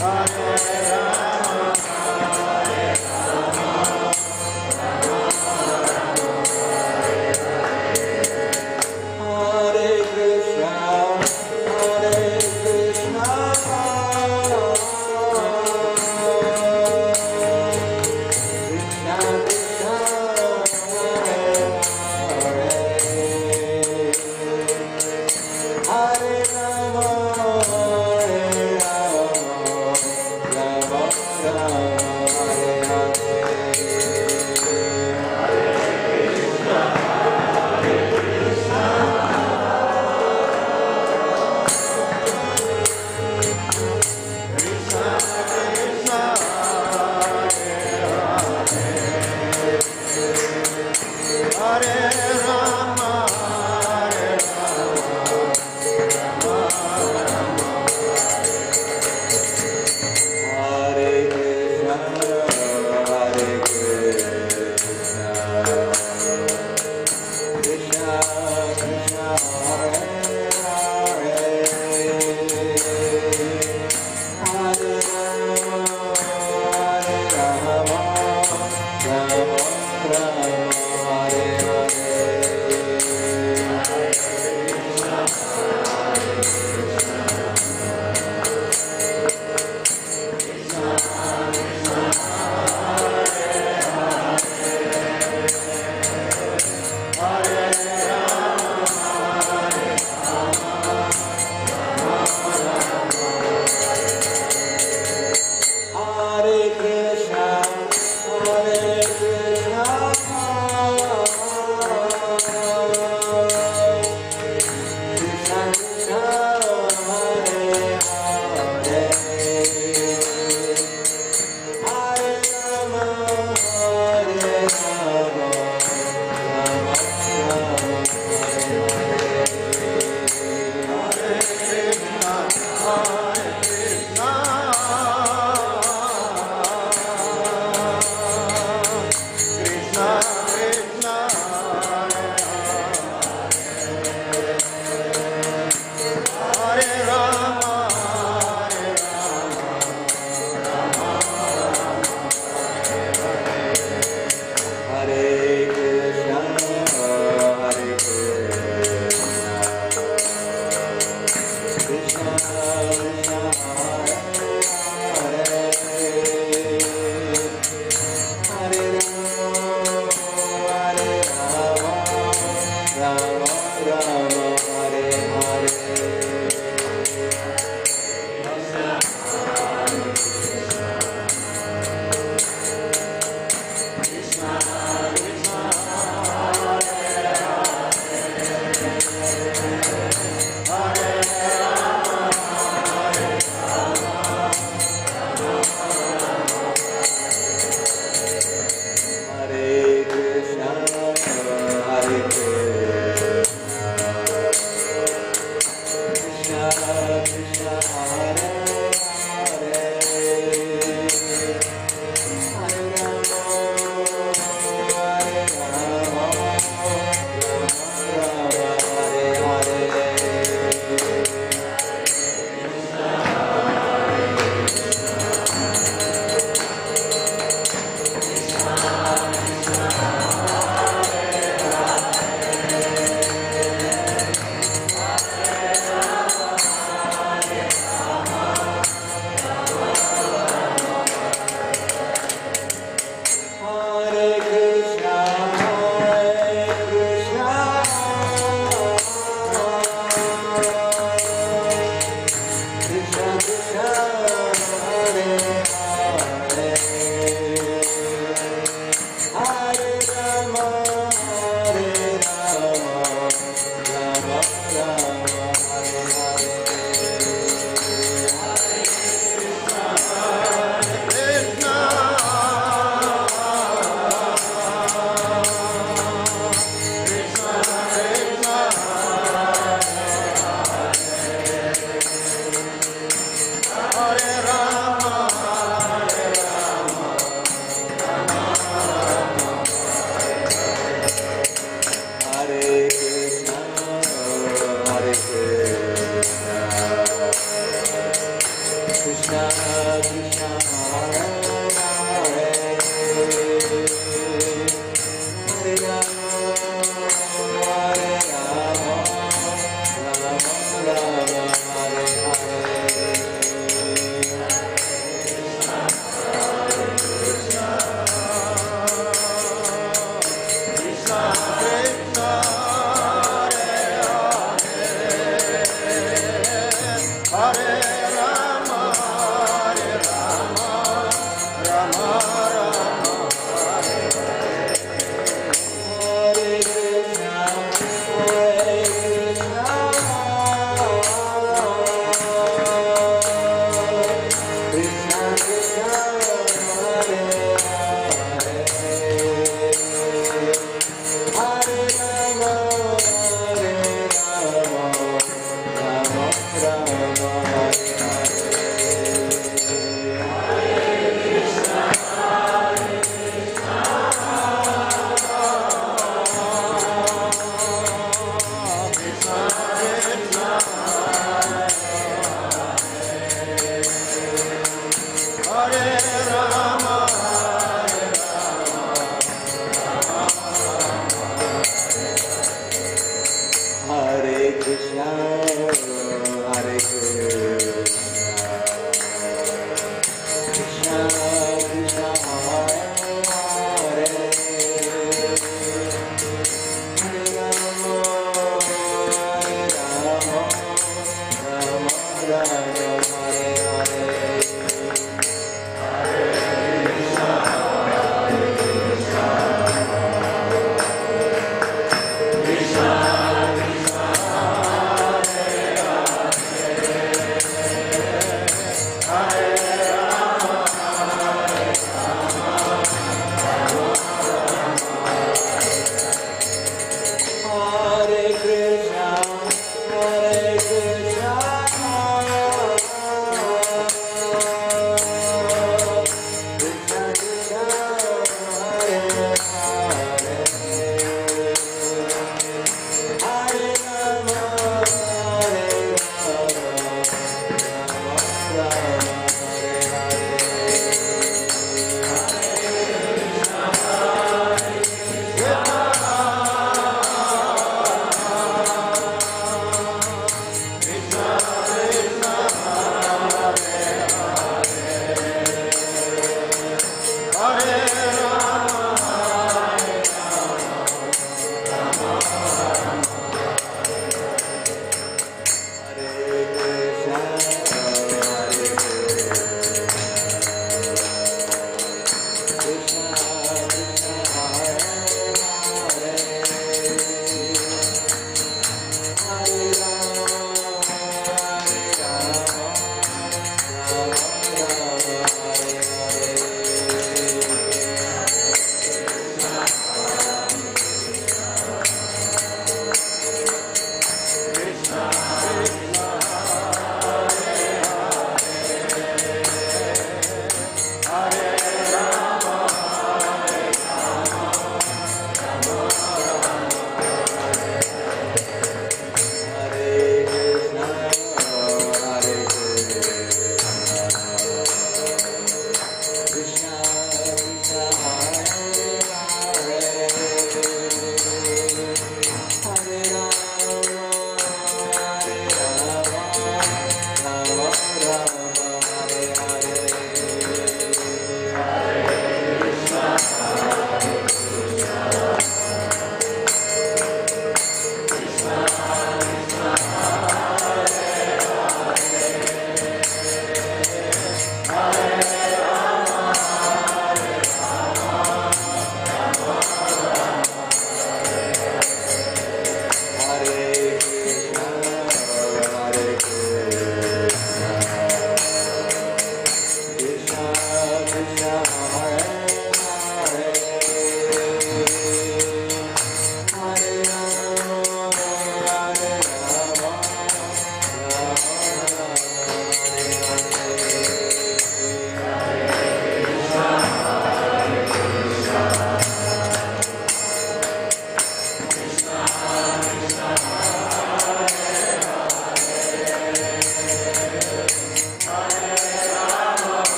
Hare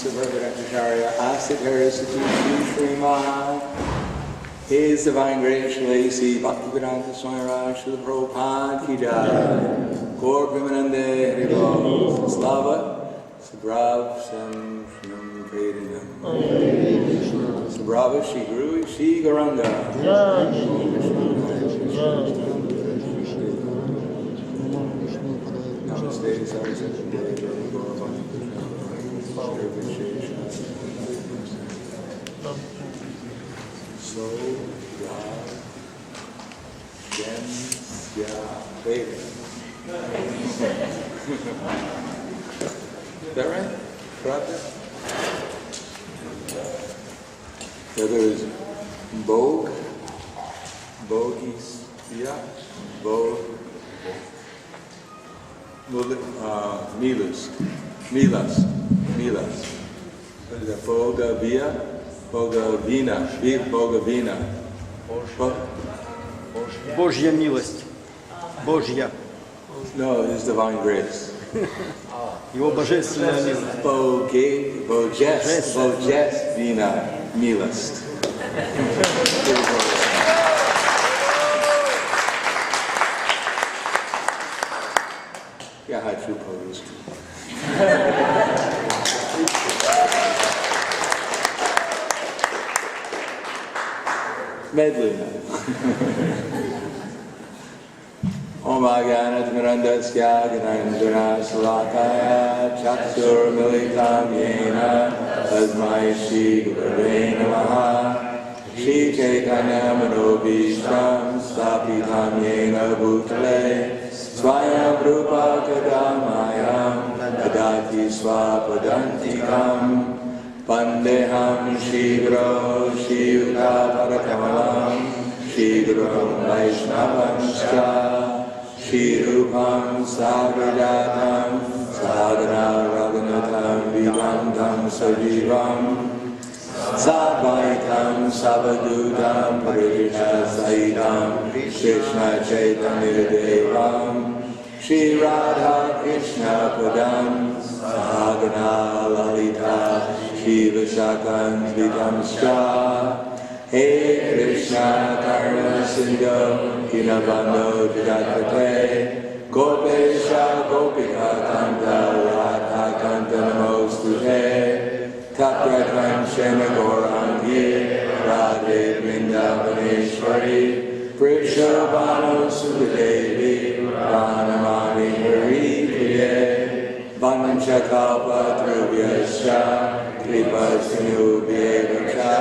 Savarvadakacharya Asitara Sati Shri Maha. His Divine Grace Shalasi Bhaktivedanta Swami Raj Srila Prabhupada Ki Jai. Gaur Premanande Haribo Slava Sabrav Sam Shnam Vedinam. Sabrava Shri Guru Shri Garanga. Namaste Saraswati Devi Gauravanti So, Ya, Shem, Ya, Veda. Is that right? Prabhupada? The other is Bog, Bogis, Ya, Bog, Milas. What is that? Bogavia? Bogavina. Bogavina. Божья милость. Божья. No, His Divine Grace. Его божественная милость. Bojeshvina Milost. Я хочу по-русски. Медленно. Om Agyanatmirandasya Ganandana Salakaya Chaksur Militam Yena Tasmai Shri Gurave Namaha Shri Chaitanya Manobishtam Stapitam Yena Bhutale Swayam Rupa Kadamayam Adati Swapadantikam Pandeham Shri Guru Shri Yuta Parakamalam Shri Guru Vaishnavanscha Shri Rupam Sagrajatam Sadhana Raghunatam Vivantam Sajivam Sadvaitam Savadutam Parishna Saitam Krishna Chaitanya Devam Shri Radha Krishna Padam Sadhana Lalita Shri Vishakam Vitamscha Hey Krishna Karna Sindhu Dinabando Jagate Gopesha Gopika Kanta Radha Kanta Namostute Tapya Kanchana Gaurangi Radhe Vrindavaneshwari Prishabhanu Sudadevi Pranamani Hari Priye Vanchakalpa Drubhyascha Kripa Sinubhyevacha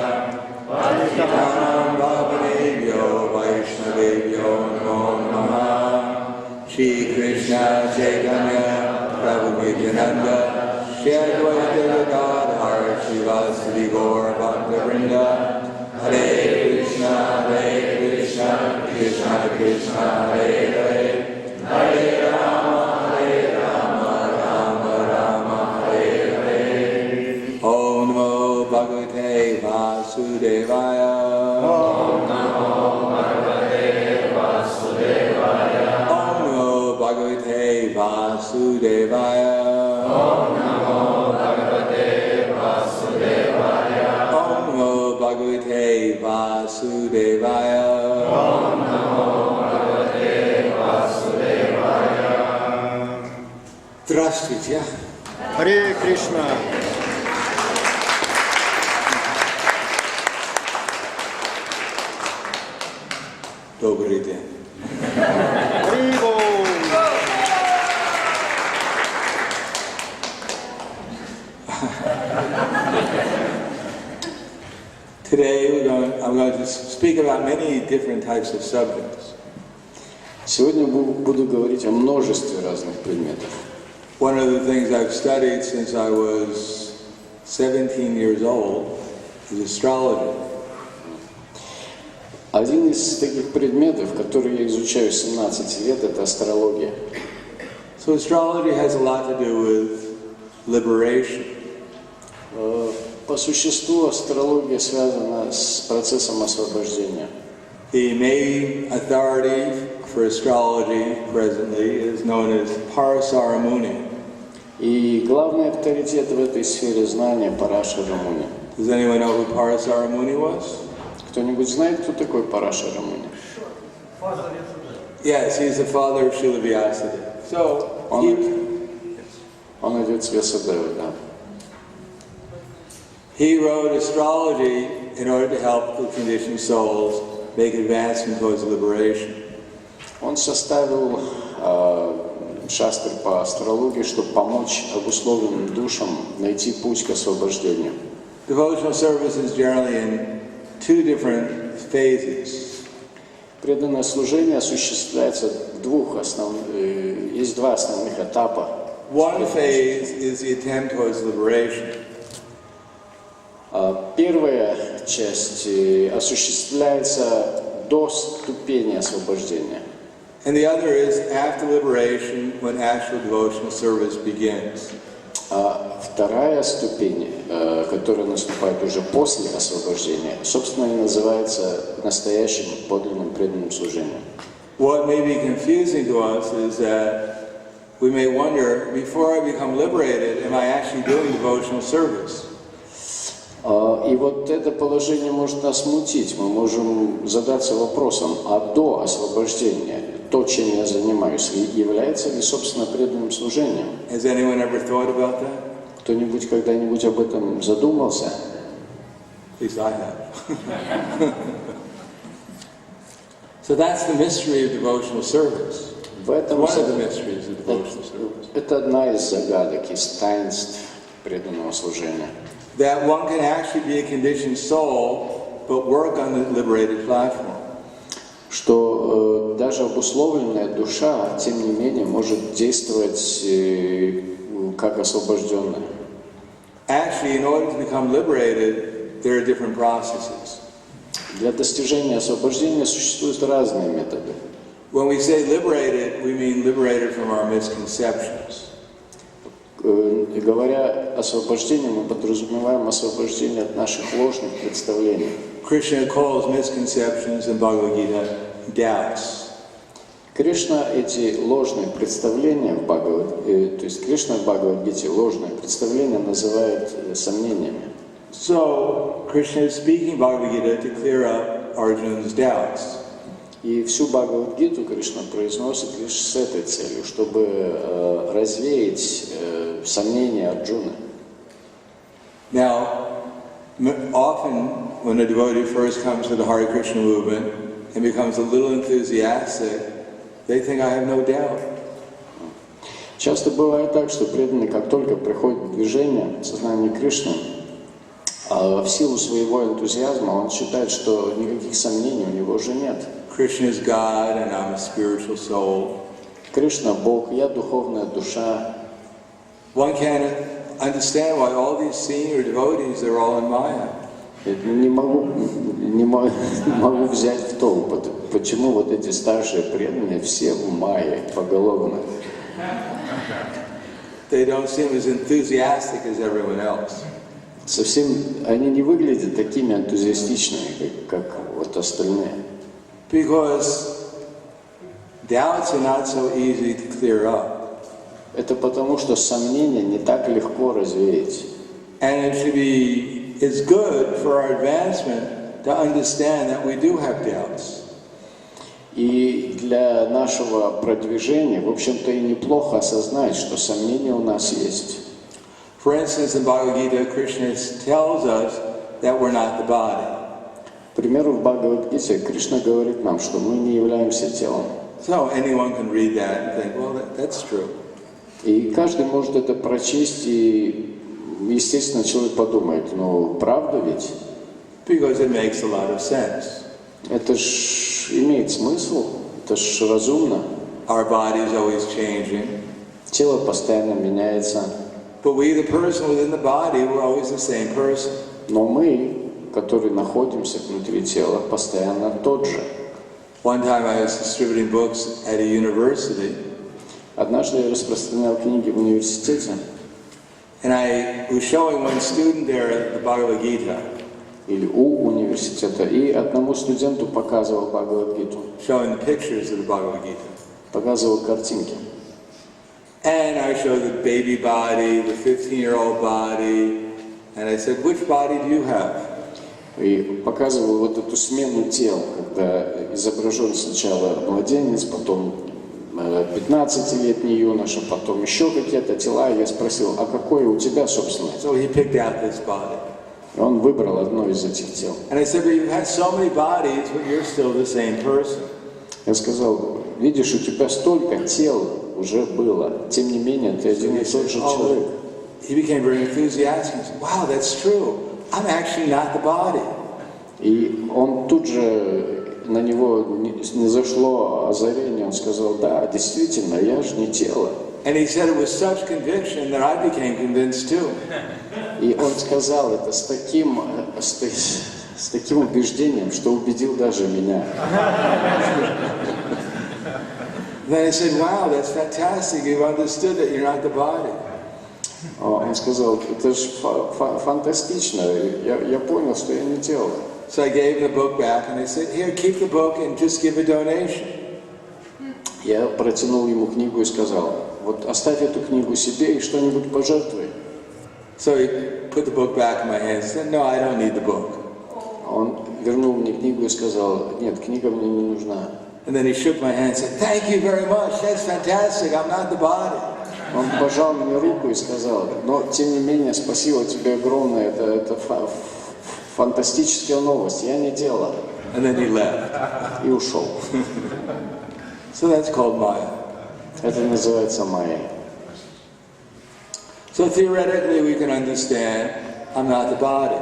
Vanitanam Bhavanebhyo Vaishnavebhyo Namo Namaha Shri Krishna Chaitanya Prabhu Nityananda Shri Advaita Gadadhar Srivasadi Gaur Bhaktivinoda Hare Krishna Krishna Krishna Hare Hare Hare Rama Rama Rama Hare Hare Om Namo Bhagavate Vasudevaya Om Namo Bhagavate Vasudevaya Om Namo Bhagavate Vasudevaya Om Namo Bhagavate Vasudevaya Om Namo Bhagavate Vasudevaya Om Namo Bhagavate Vasudevaya. Здравствуйте. Харе Кришна. Добрый день. Харибол. Today I'm going to speak about many different types of subjects. Сегодня буду говорить о множестве разных предметов. One of the things I've studied since I was 17 years old is astrology. Один из таких предметов, который я изучаю с 17 лет, это астрология. So astrology has a lot to do with liberation. По существу астрология связана с процессом освобождения. The main authority for astrology presently is known as Parasara Muni. И главный авторитет в этой сфере знания Парашара Муни. Does anyone know who Parasara Muni was? Кто-нибудь знает, кто такой Парашара Муни? Yes, he's the father of Srila Vyasadeva. So, Он отец Вьясадевы, да. he wrote astrology in order to help the conditioned souls make advancement towards liberation. Он составил шастры по астрологии, чтобы помочь обусловленным душам найти путь к освобождению. Devotional service is generally in two different phases. Преданное служение осуществляется есть два основных этапа. One phase is the attempt towards liberation. Первая часть осуществляется до ступени освобождения. And the other is after liberation, when actual devotional service begins. А вторая ступень, которая наступает уже после освобождения, собственно, и называется настоящим подлинным преданным служением. What may be confusing to us is that we may wonder, before I become liberated, am I actually doing devotional service? И вот это положение может нас смутить. Мы можем задаться вопросом, а до освобождения то, чем я занимаюсь, является ли, собственно, преданным служением? Has anyone ever thought about that? Кто-нибудь когда-нибудь об этом задумался? At least I have. So that's the mystery of devotional service. One of the mysteries of devotional service. Это одна из загадок, из таинств преданного служения. That one can actually be a conditioned soul, but work on the liberated platform. Что даже обусловленная душа, тем не менее, может действовать как освобожденная. Actually, in order to become liberated, there are different processes. Для достижения освобождения существуют разные методы. When we say liberated, we mean liberated from our misconceptions. Говоря освобождение, мы подразумеваем освобождение от наших ложных представлений. Krishna calls misconceptions in Bhagavad Gita doubts. Кришна эти ложные представления то есть Кришна в Бхагавад-гите ложные представления называет сомнениями. So Krishna is speaking Bhagavad Gita to clear up Arjuna's doubts. И всю Бхагавад-гиту Кришна произносит лишь с этой целью, чтобы развеять сомнения Арджуны. Now, often when a devotee first comes to the Hare Krishna movement and becomes a little enthusiastic, they think I have no doubt. Часто бывает так, что преданный, как только приходит в движение сознания Кришны, в силу своего энтузиазма он считает, что никаких сомнений у него уже нет. Krishna is God and I'm a spiritual soul. Кришна Бог, я духовная душа. One can't understand why all these senior devotees are all in Maya. Не могу взять в толк, почему вот эти старшие преданные все в майе поголовно. They don't seem as enthusiastic as everyone else. Совсем они не выглядят такими энтузиастичными, как вот остальные. Because doubts are not so easy to clear up. Это потому, что сомнения не так легко развеять. And it's good for our advancement to understand that we do have doubts. И для нашего продвижения, в общем-то, и неплохо осознать, что сомнения у нас есть. For instance, in Bhagavad Gita, Krishna tells us that we're not the body. К примеру, в Бхагавад-гите Кришна говорит нам, что мы не являемся телом. So anyone can read that and think, well, that's true. И каждый может это прочесть, и, естественно, человек подумает, ну, правда ведь? Because it makes a lot of sense. Это ж имеет смысл, это ж разумно. Our body is always changing. Тело постоянно меняется. But we, the person within the body, we're always the same person. Но мы, которые находимся внутри тела, постоянно тот же. One time I was distributing books at a university. Однажды я распространял книги в университете. And I was showing one student there the Bhagavad Gita. Или у университета. И одному студенту показывал Бхагавад-гиту. Showing the pictures of the Bhagavad Gita. Показывал картинки. And I showed the baby body, the 15-year-old body, and I said, which body do you have? И показывал вот эту смену тел, когда изображен сначала младенец, потом 15-летний юноша, потом еще какие-то тела. Я спросил, а какое у тебя, собственно? So he picked out this body. И он выбрал одно из этих тел. And I said, but you've had so many bodies, but you're still the same person. Я сказал, видишь, у тебя столько тел уже было, тем не менее, ты один и тот же человек. He became very enthusiastic. He said, wow, that's true. I'm actually not the body. И он тут же, на него не зашло озарение, он сказал, да, действительно, я же не тело. And he said it with such conviction that I became convinced too. И он сказал это с таким убеждением, что убедил даже меня. Then I said, wow, that's fantastic. You've understood that you're not the body. Он сказал, это же фантастично, я понял, что я не тело. So I gave the book back and I said, here, keep the book and just give a donation. Я протянул ему книгу и сказал, вот оставь эту книгу себе и что-нибудь пожертвуй. So he put the book back in my hands and said, no, I don't need the book. Он вернул мне книгу и сказал, нет, книга мне не нужна. And then he shook my hand and said, thank you very much, that's fantastic, I'm not the body. Он пожал мне руку и сказал, но тем не менее, спасибо тебе огромное, это фантастическая новость, я не тело. And then he left. И ушел. So that's called Maya. Это называется майя. So theoretically we can understand, I'm not the body.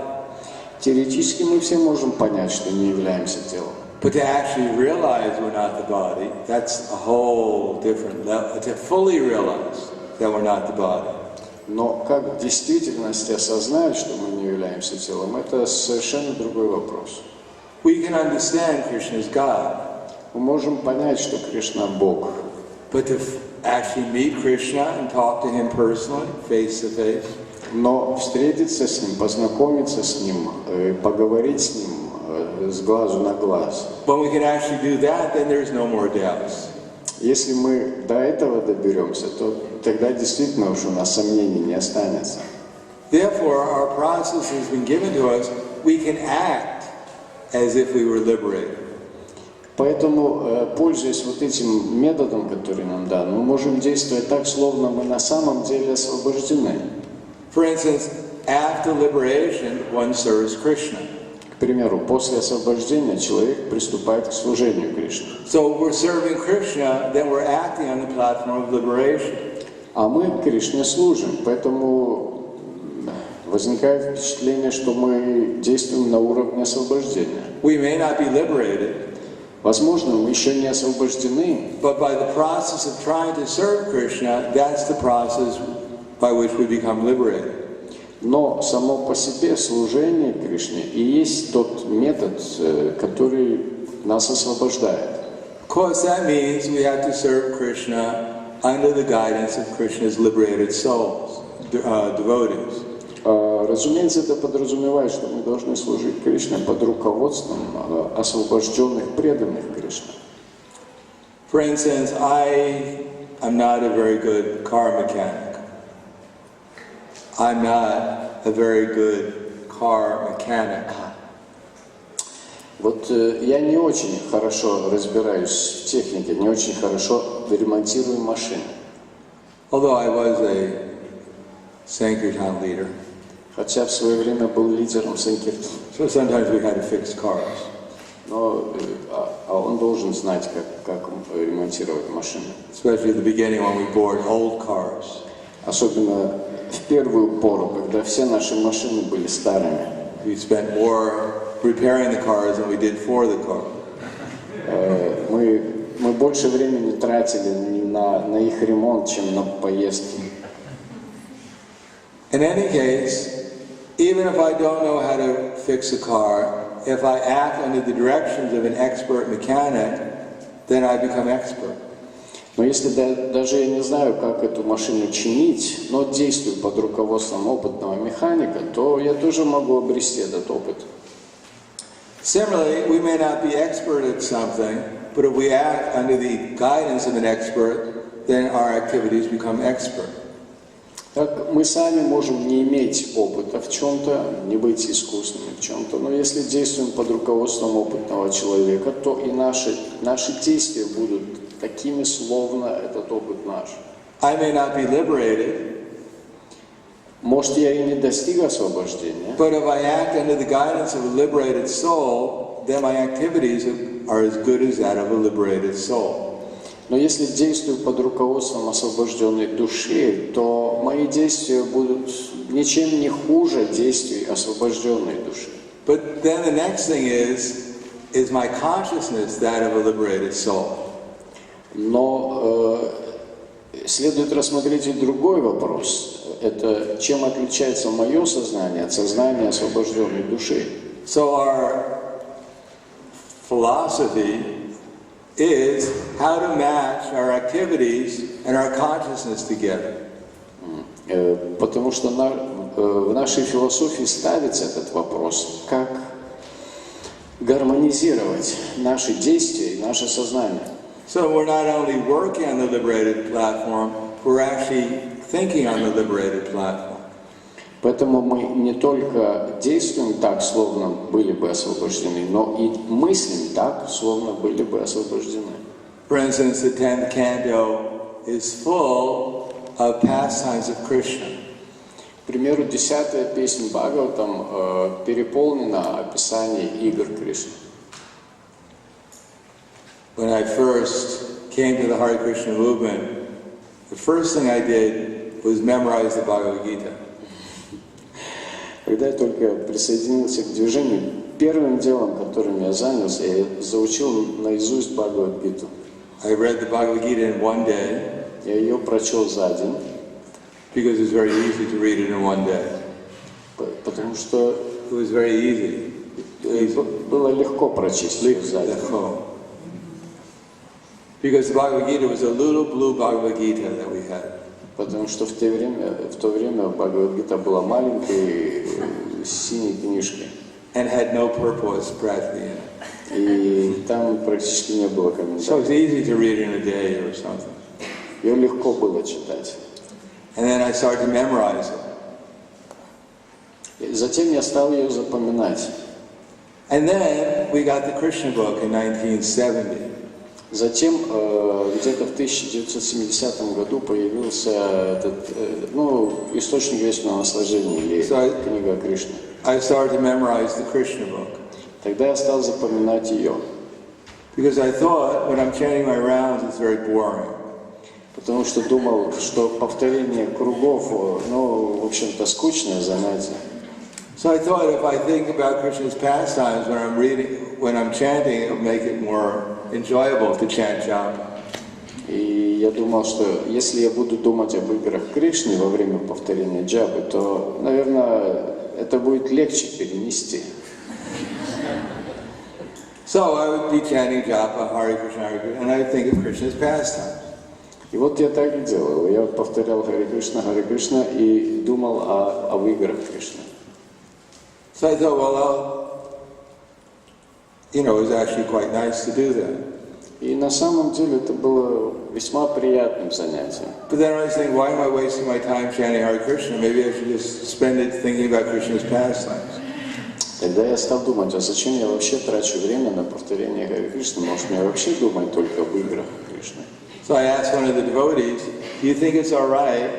Teоретически мы все можем понять, что не являемся телом. But to actually realize we're not the body, that's a whole different level. To fully realize that we're not the body. Но как в действительности осознать, что мы не являемся телом, это совершенно другой вопрос. We can understand Krishna is God. Мы можем понять, что Кришна Бог. But to actually meet Krishna and talk to him personally, face to face, Но встретиться с ним, познакомиться с ним, поговорить с ним с глазу на глаз. when we can actually do that, then there's no more doubts. Если мы до этого доберемся, то тогда действительно уж у нас сомнений не останется. Therefore, our process has been given to us. We can act as if we were liberated. Поэтому, пользуясь вот этим методом, который нам дан, мы можем действовать так, словно мы на самом деле освобождены. For instance, after liberation, one serves Krishna. К примеру, после освобождения человек приступает к служению Кришне. So we're serving Krishna, then we're acting on the platform of liberation. А мы Кришне служим, поэтому возникает впечатление, что мы действуем на уровне освобождения. We may not be liberated, Возможно, мы еще не освобождены, but by the process of trying to serve Krishna, that's the process by which we become liberated. но само по себе служение Кришне и есть тот метод, который нас освобождает. Of course, that means we have to serve Krishna under the guidance of Krishna's liberated souls, devotees. Разумеется, это подразумевает, что мы должны служить Кришне под руководством освобожденных, преданных Кришне. For instance, I am not a very good car mechanic. I'm not a very good car mechanic. Вот я не очень хорошо разбираюсь в технике, не очень хорошо ремонтирую машины. Although I was a Sankirtan leader, Хотя в свое время был лидером Санкиртана. so sometimes we had to fix cars. Но он должен знать, как ремонтировать машины. Especially at the beginning when we bought old cars. Особенно в первую пору, когда все наши машины были старыми. We spent more repairing the cars than we did for the car. Мы больше времени тратили на их ремонт, чем на поездки. In any case, even if I don't know how to fix a car, if I act under the directions of an expert mechanic, then I become expert. Но если даже я не знаю, как эту машину чинить, но действую под руководством опытного механика, то я тоже могу обрести этот опыт. Similarly, we may not be expert at something, but if we act under the guidance of an expert, then our activities become expert. Так мы сами можем не иметь опыта в чем-то, не быть искусными в чем-то, но если действуем под руководством опытного человека, то и наши действия будут такими, словно этот опыт наш. I may not be liberated, Может, я и не достиг освобождения, but if I act under the guidance of a liberated soul, then my activities are as good as that of a liberated soul. но если действую под руководством освобожденной души, то мои действия будут ничем не хуже действий освобожденной души. But then the next thing is my consciousness that of a liberated soul? Но следует рассмотреть и другой вопрос. Это чем отличается мое сознание от сознания освобожденной души. So our philosophy is how to match our activities and our consciousness together. Потому что в нашей философии ставится этот вопрос, как гармонизировать наши действия и наше сознание. So we're not only working on the liberated platform, we're actually thinking on the liberated platform. Поэтому мы не только действуем так, словно были бы освобождены, но и мыслим так, словно были бы освобождены. For instance, the 10th canto is full of pastimes of Krishna. К примеру, 10-я песня Бхагаватам переполнена описанием игр Кришны. When I first came to the Hare Krishna movement, the first thing I did was memorize the Bhagavad Gita. Когда я только присоединился к движению, первым делом, которым я занялся, я заучил наизусть Бхагавад-гиту. I read the Bhagavad Gita in one day Я ее прочел за день, because it's very easy to read it in one day. потому что It was very easy. было легко прочесть ее за день. Because the Bhagavad Gita was a little blue Bhagavad Gita that we had. Потому что в то время Бхагавад-гита была маленькой синей книжкой. And had no purpose practically in it. И там практически не было So комментариев. it's easy to read in a day or something. Ее легко было читать. And then I started to memorize it. И затем я стал ее запоминать. And then we got the Krishna book in 1970. Затем где-то в 1970 году появился этот, источник вечного наслаждения, или книга Кришны. I started to memorize the Krishna book. Тогда я стал запоминать ее. Because I thought when I'm chanting my rounds, it's very boring. Потому что думал, что повторение кругов, в общем-то, скучное занятие. So I thought if I think about Krishna's pastimes when I'm chanting, it'll make it more enjoyable to chant japa. И я думал, что если я буду думать об играх Кришны во время повторения джапы, то, наверное, это будет легче перенести. So I would be chanting japa, Hare Krishna, and I would think of Krishna's pastimes. И вот я так и делал. Я повторял Харе Кришна и думал об играх Кришны. So I thought, it was actually quite nice to do that. И на самом деле это было весьма приятным занятием. But then I was thinking, why am I wasting my time chanting Hare Krishna? Maybe I should just spend it thinking about Krishna's pastimes. Тогда я стал думать, а зачем я вообще трачу время на повторение Харе Кришны? Может, мне вообще думать только об играх Кришны? So I asked one of the devotees, do you think it's all right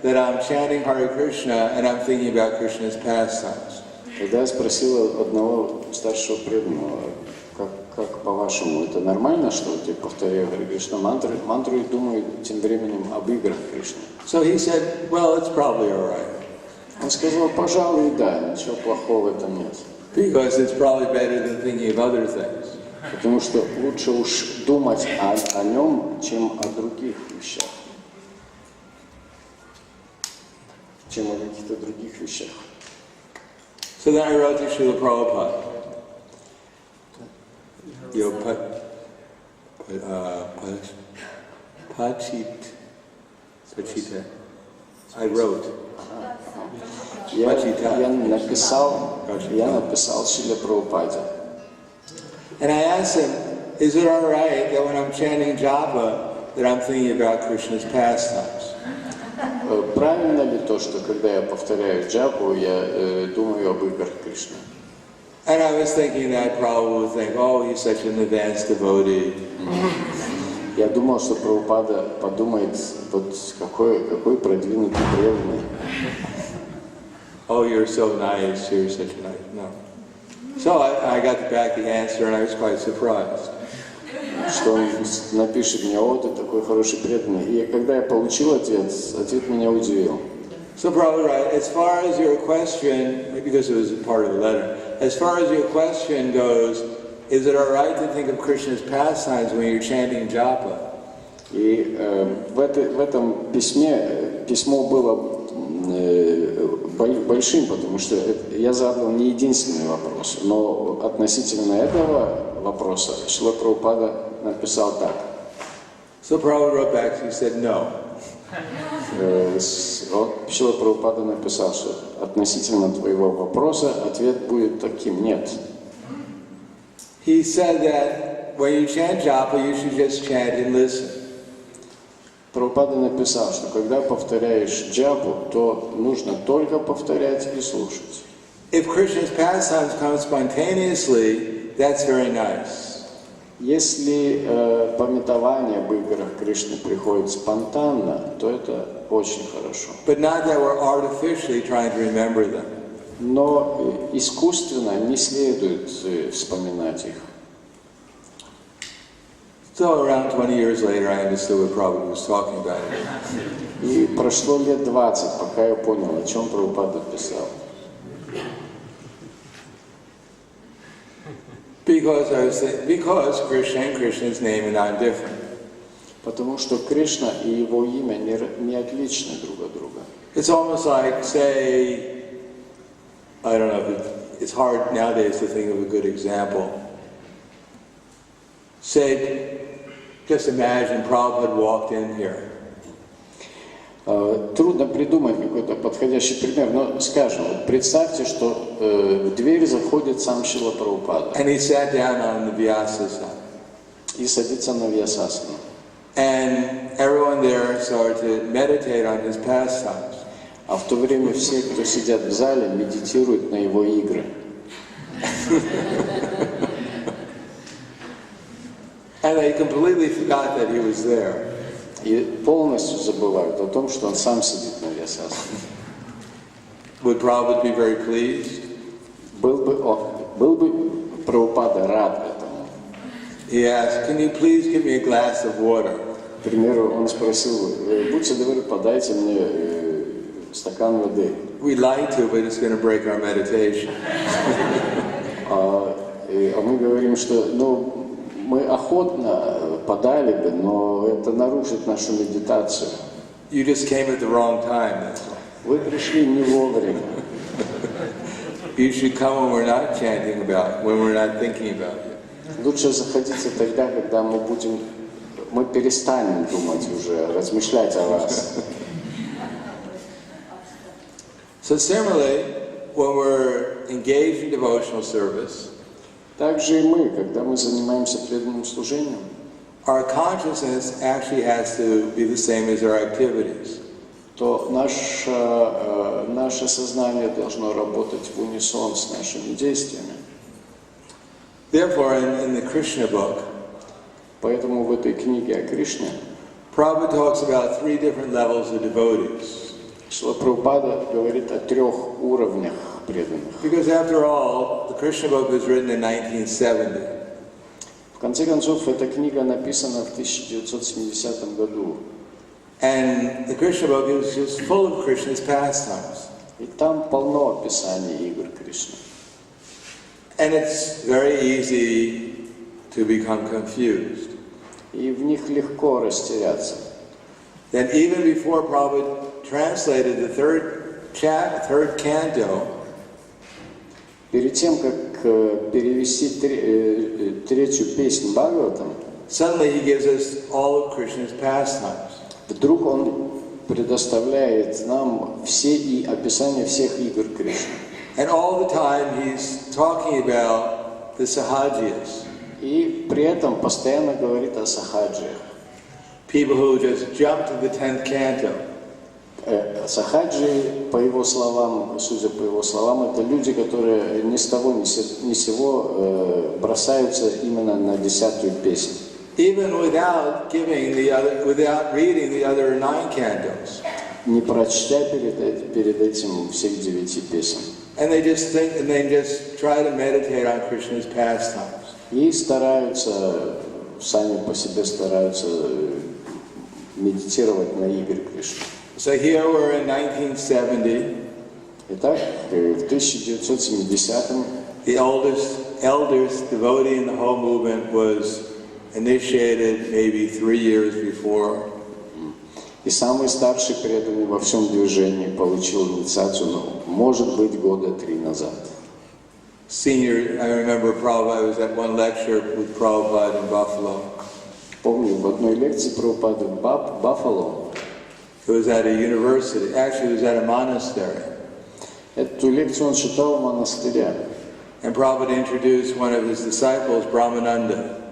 that I'm chanting Hare Krishna and I'm thinking about Krishna's pastimes? Тогда я спросил одного старшего преданного, как по-вашему, это нормально, что я повторяю Харе Кришна мантру и думаю тем временем об играх Кришны? So he said, well, it's probably all right. Он сказал, пожалуй, да, ничего плохого в этом нет. Because it's probably better than thinking of other things. Потому что лучше уж думать о нем, чем о других вещах. Чем о каких-то других вещах. So then I wrote to Srila Prabhupada. Pachita. I wrote. Я написал Шриле Прабхупаде. And I asked him, is it all right that when I'm chanting japa, that I'm thinking about Krishna's pastimes. Правильно ли то, что когда я повторяю джапу, я думаю об играх Кришны? And I was thinking that Prabhupada would think, oh, he's such an advanced devotee. Я думал, что Прабхупада подумает, вот какой продвинутый преданный. Oh, you're so nice, you're such a nice... No. So I got back the answer and I was quite surprised. Что он напишет мне, о, ты такой хороший преданный. И когда я получил ответ меня удивил. So Prabhupada, right, as far as your question, because it was a part of the letter, as far as your question goes, is it all right to think of Krishna's pastimes when you're chanting japa? И в этом письмо было большим, потому что я задал не единственный вопрос, но относительно этого вопроса Шрила Прабхупада написал так. So Prabhupada wrote back, he said no. Шрила Прабхупада написал, что относительно твоего вопроса ответ будет таким: нет. He said that when you chant japa, you should just chant and listen. Прабхупада написал, что когда повторяешь джапу, то нужно только повторять и слушать. If Krishna's pastimes come spontaneously, that's very nice. Если памятование об играх Кришны приходит спонтанно, то это очень хорошо. But not that we're artificially trying to remember them. Но искусственно не следует вспоминать их. So around 20 years later, I understood what Prabhupada was talking about. И прошло лет 20, пока я понял, о чем Прабхупада писал. Because Krishna and Krishna's name are not different. Потому что Кришна и его имя не отличны друг от друга. It's almost like, say, I don't know, it's hard nowadays to think of a good example. Say, just imagine Prabhupada walked in here. Трудно придумать какой-то подходящий пример, но скажем, представьте, что в дверь заходит сам Шрила Прабхупада. And he sat down on the Vyasasana. И садится на Вьясасану. And everyone there started to meditate on his pastimes. А в то время все, кто сидят в зале, медитируют на его игры. And they completely forgot that he was there. И полностью забывают о том, что он сам сидит на Вьясасане. Would Prabhupada be very pleased? Был бы Прабхупада рад этому. He asked, can you please give me a glass of water? К примеру, он спросил, будьте добры, подайте мне стакан воды. We'd like to, but it's going to break our meditation. А мы говорим, что мы охотно подали бы, но это нарушит нашу медитацию. You just came at the wrong time, that's all. Вы пришли не вовремя. You should come when we're not chanting about, when we're not thinking about it. Лучше заходите тогда, когда мы перестанем думать уже, размышлять о вас. So similarly, when we're engaged in devotional service, Также и мы, когда мы занимаемся преданным служением, our consciousness actually has to be the same as our activities. то наше сознание должно работать в унисон с нашими действиями. Therefore, in the Krishna book, Поэтому в этой книге о Кришне Prabhupada talks about 3 different levels of devotees. Шрила Прабхупада говорит о 3 уровнях преданных. Because after all, the Krishna book was written in 1970. В конце концов, эта книга написана в 1970 году. And the Krishna book is just full of Krishna's pastimes. И там полно описаний игр Кришны. And it's very easy to become confused. И в них легко растеряться. Then even before Prabhupada translated the third canto, Перед тем, как перевести 3-ю песнь Бхагаватам, suddenly he gives us all of Krishna's pastimes. вдруг он предоставляет нам все описания всех игр Кришны. And all the time he's talking about the sahajiyas, И при этом постоянно говорит о сахаджиях. people who just jump to the 10th canto. Сахаджи, по его словам, судя по его словам, это люди, которые ни с того ни с сего бросаются именно на 10-ю песнь. Even without reading the other 9 cantos. Не прочтя перед этим всех 9 песен. And they just think, and they just try to meditate on Krishna's pastimes. И стараются, сами по себе стараются медитировать на игры Кришны. So here we're in 1970. Итак, в 1970-м The eldest devotee in the whole movement was initiated maybe 3 years before. и самый старший преданный во всем движении получил инициацию, может быть, года 3 назад. Senior, I remember Prabhupada, I was at one lecture with Prabhupada in Buffalo. Помню, в одной лекции Прабхупады в Баффало, It was at a university, actually it was at a monastery. эту лекцию он читал в монастыре. And Prabhupada introduced one of his disciples, Brahmananda.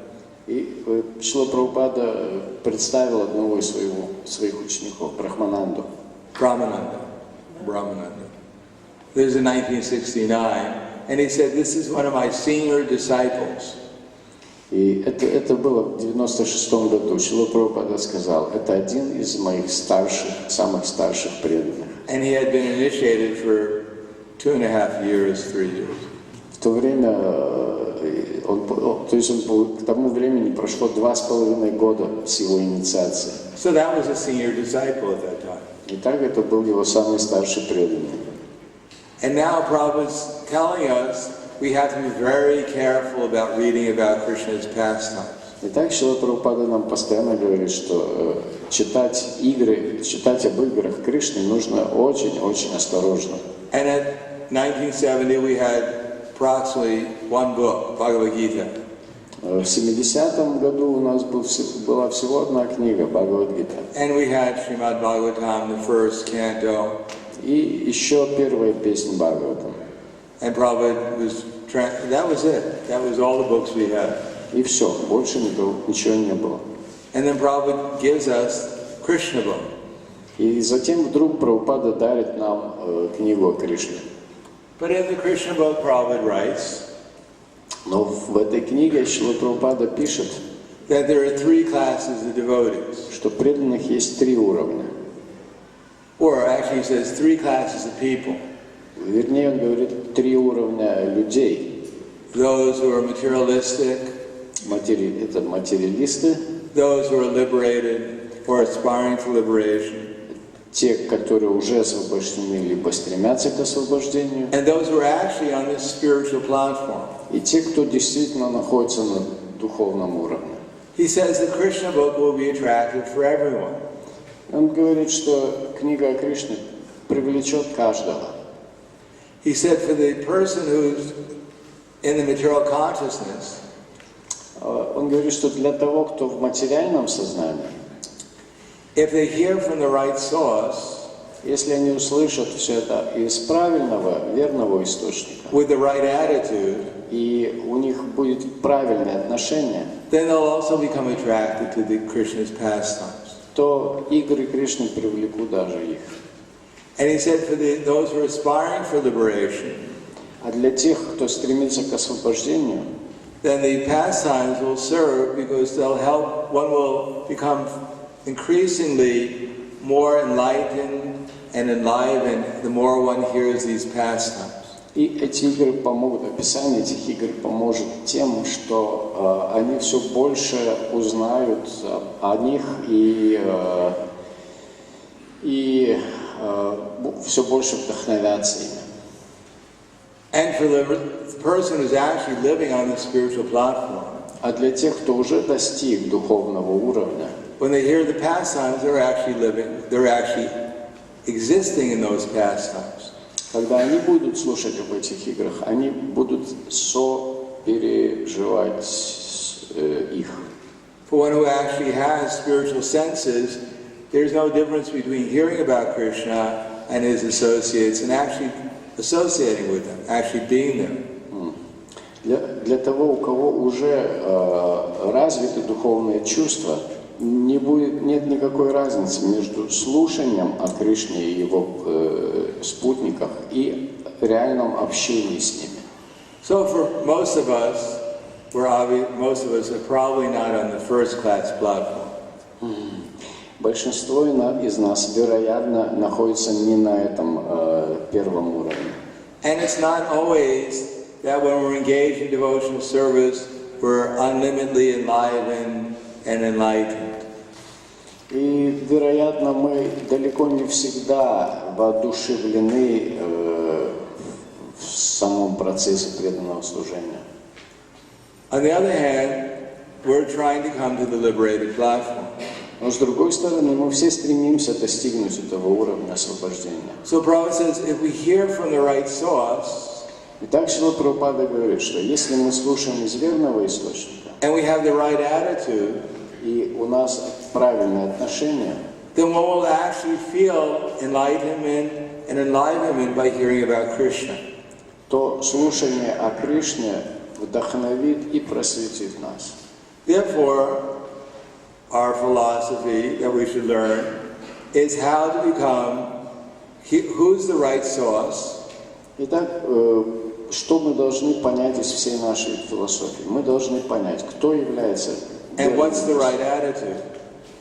И Шрила Прабхупада представил одного из своих учеников, Брахмананду. Brahmananda. This is in 1969. And he said, this is one of my senior disciples. И это было в 96-м году. Шрила Прабхупада сказал, это один из моих самых старших преданных. And he had been initiated for 2.5 years, 3 years. В то время, к тому времени прошло 2,5 года с его инициации. So that was a senior disciple at that time. Итак, это был его самый старший преданный. And now Prabhupada's telling us we have to be very careful about reading about Krishna's pastimes. Итак, Шрила Прабхупада нам постоянно говорит, что читать об играх Кришны нужно очень-очень осторожно. And at 1970 we had approximately one book, Bhagavad Gita. В 70-м году у нас была всего одна книга, Бхагавад-гита. And we had Srimad Bhagavatam, the first canto. И еще первая песня Бхагаватам. And Prabhupada that was it. That was all the books we had. И все, больше ничего не было. And then Prabhupada gives us Krishna book. И затем вдруг Прабхупада дарит нам книгу о Кришне. But in the Krishna book, Prabhupada writes, но в этой книге Шрила Прабхупада пишет, that there are 3 classes of devotees. Что преданных есть 3 уровня. Or actually he says 3 classes of people. Вернее, он говорит 3 уровня людей. Those who are materialistic. Это материалисты. Those who are liberated or aspiring to liberation. Те, которые уже освобождены, либо стремятся к освобождению. And those who are actually on this spiritual platform. И те, кто действительно находится на духовном уровне. He says the Krishna book will be attractive for everyone. Он говорит, что книга о Кришне привлечет каждого. He said for the person who's in the material consciousness, он говорит, что для того, кто в материальном сознании, if they hear from the right source, если они услышат все это из правильного, верного источника, with the right attitude, и у них будет правильное отношение, then they'll also become attracted to the Krishna's pastimes. То игры Кришны привлекут даже их. And he said for those who are aspiring for liberation, а для тех, кто стремится к освобождению, then the pastimes will serve because they'll help, one will become increasingly more enlightened and enlivened the more one hears these pastimes. И эти игры помогут, описание этих игр поможет тем, что они все больше узнают о них и все больше вдохновятся ими. And for the person who's actually living on the spiritual platform, а для тех, кто уже достиг духовного уровня, when they hear the pastimes, they're actually existing in those pastimes. Когда они будут слушать об этих играх, они будут сопереживать их. For one who actually has spiritual senses, there's no difference between hearing about Krishna and his associates and actually associating with them, actually being there. Для того, у кого уже развиты духовные чувства, нет никакой разницы между слушанием о Кришне и его спутниках и реальном общении с ними. So for most of us, most of us are probably not on the first-class platform. Большинство из нас, вероятно, находится не на этом первом уровне. And it's not always that when we're engaged in devotional service, we're unlimitedly enlivened and enlightened. И, вероятно, мы далеко не всегда воодушевлены в самом процессе преданного служения. On the other hand, we're trying to come to the liberated platform. Но с другой стороны, мы все стремимся достигнуть этого уровня освобождения. So Prabhupada says, if we hear from the right source, Итак, Шрила Прабхупада говорит, что если мы слушаем из верного источника, and we have the right attitude, и у нас правильное отношение, then we will actually feel enlightenment and enlivenment by hearing about Krishna. то слушание о Кришне вдохновит и просветит нас. Therefore, our philosophy that we should learn is how to become, who's the right source, Итак, что мы должны понять из всей нашей философии? Мы должны понять, кто является and what's the right attitude.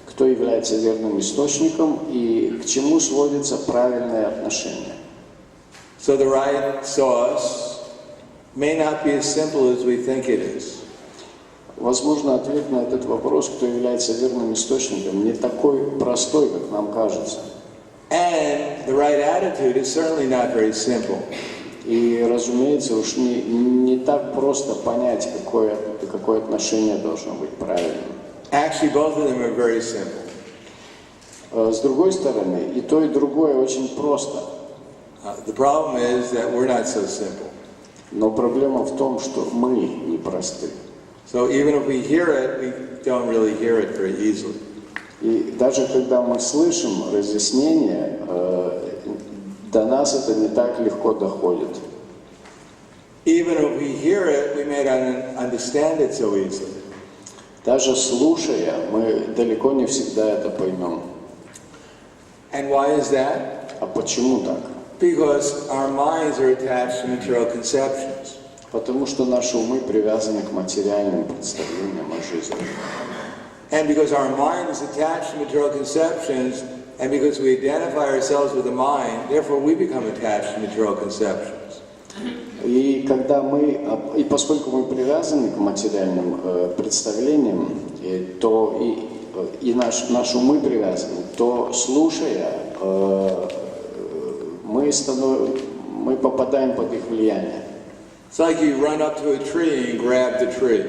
кто является верным источником и к чему сводится правильное отношение. So the right source may not be as simple as we think it is. Возможно, ответ на этот вопрос, кто является верным источником, не такой простой, как нам кажется. And the right attitude is certainly not very simple. И, разумеется, уж не так просто понять, какое отношение должно быть правильным. Actually, both of them are very simple. С другой стороны, и то, и другое очень просто. The problem is that we're not so simple. Но проблема в том, что мы не просты. So even if we hear it, we don't really hear it very easily. И даже когда мы слышим разъяснение, до нас это не так легко доходит. Even if we hear it, we may not understand it so easily. Даже слушая, мы далеко не всегда это поймем. And why is that? А почему так? Because our minds are attached to material conceptions. Потому что наши умы привязаны к материальным представлениям о жизни. And because our mind is attached to material conceptions, and because we identify ourselves with the mind, therefore we become attached to material conceptions. И поскольку мы привязаны к материальным представлениям, то наши умы привязаны, то слушая, мы попадаем под их влияние. It's like you run up to a tree and grab the tree.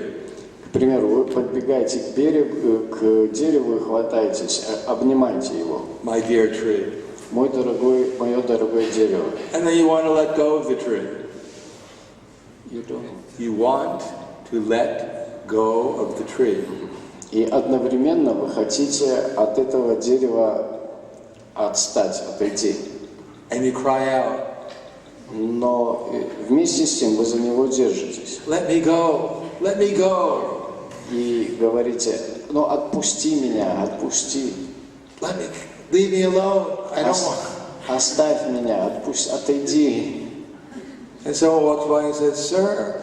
К примеру, вы подбегаете к дереву и хватаетесь, обнимаете его. My dear tree. Мое дорогое дерево. And then you want to let go of the tree. You want to let go of the tree. И одновременно вы хотите от этого дерева отойти. And you cry out. Но вместе с тем вы за него держитесь. Let me go. Let me go. И говорите, отпусти меня, отпусти. Leave me alone. I don't want. Оставь меня, отойди. And someone walks by and says, "Sir,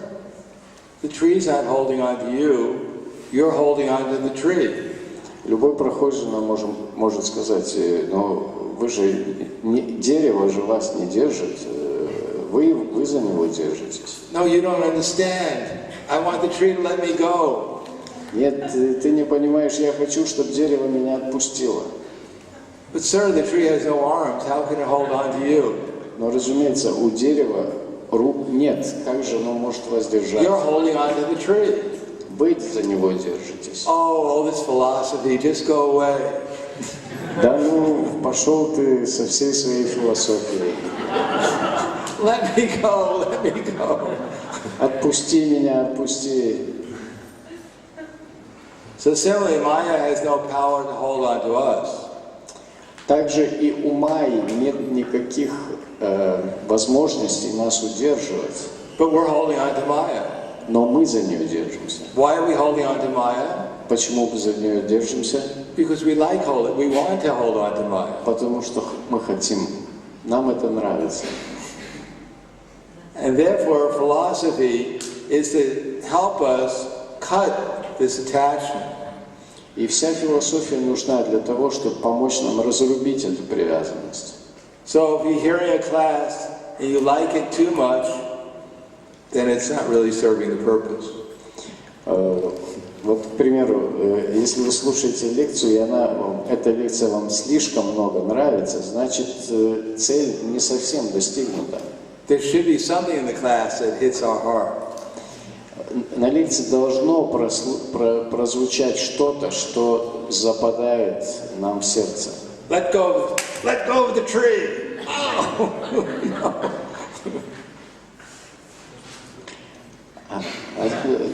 the tree's not holding on to you. You're holding on to the tree." Любой прохожий нам может сказать, вы же дерево же вас не держит, вы за него держитесь. No, you don't understand. I want the tree to let me go. Нет, ты не понимаешь, я хочу, чтобы дерево меня отпустило. But sir, the tree has no arms. How can it hold on to you? Но, разумеется, у дерева рук нет. Как же оно может вас держать? You're holding on to the tree. Вы за него держитесь. Oh, all this philosophy, just go away. Да пошел ты со всей своей философией. Let me go, let me go. Отпусти меня, отпусти. So similarly, Maya has no power to hold on to us. Также и у Майи нет никаких возможностей нас удерживать. But we're holding on to Maya. Но мы за нее держимся. Why are we holding on to Maya? почему мы за нее держимся? Because we want to hold on to Maya. Потому что мы хотим, нам это нравится. And therefore, philosophy is to help us cut this attachment. И вся философия нужна для того, чтобы помочь нам разрубить эту привязанность. So if you're hearing a class and you like it too much, then it's not really serving the purpose. Вот, к примеру, если вы слушаете лекцию, и эта лекция вам слишком много нравится, значит, цель не совсем достигнута. There should be something in the class that hits our heart. На лекции должно прозвучать что-то, что западает нам в сердце. Let go of the tree. Oh, no.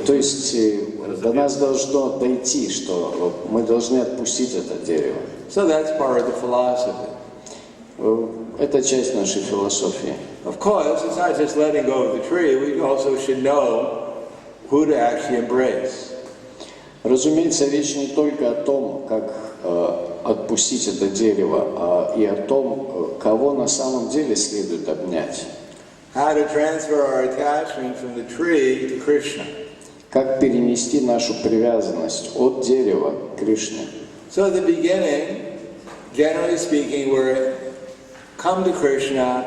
То есть до нас должно дойти, что мы должны отпустить это дерево. So that's part of the philosophy. Это часть нашей философии. Of course, it's not just letting go of the tree. We also should know who to actually embrace. Разумеется, речь не только о том, как отпустить это дерево, а и о том, кого на самом деле следует обнять. How to transfer our attachment from the tree to Krishna. Как перенести нашу привязанность от дерева к Кришне. So at the beginning, generally speaking, we're come to Krishna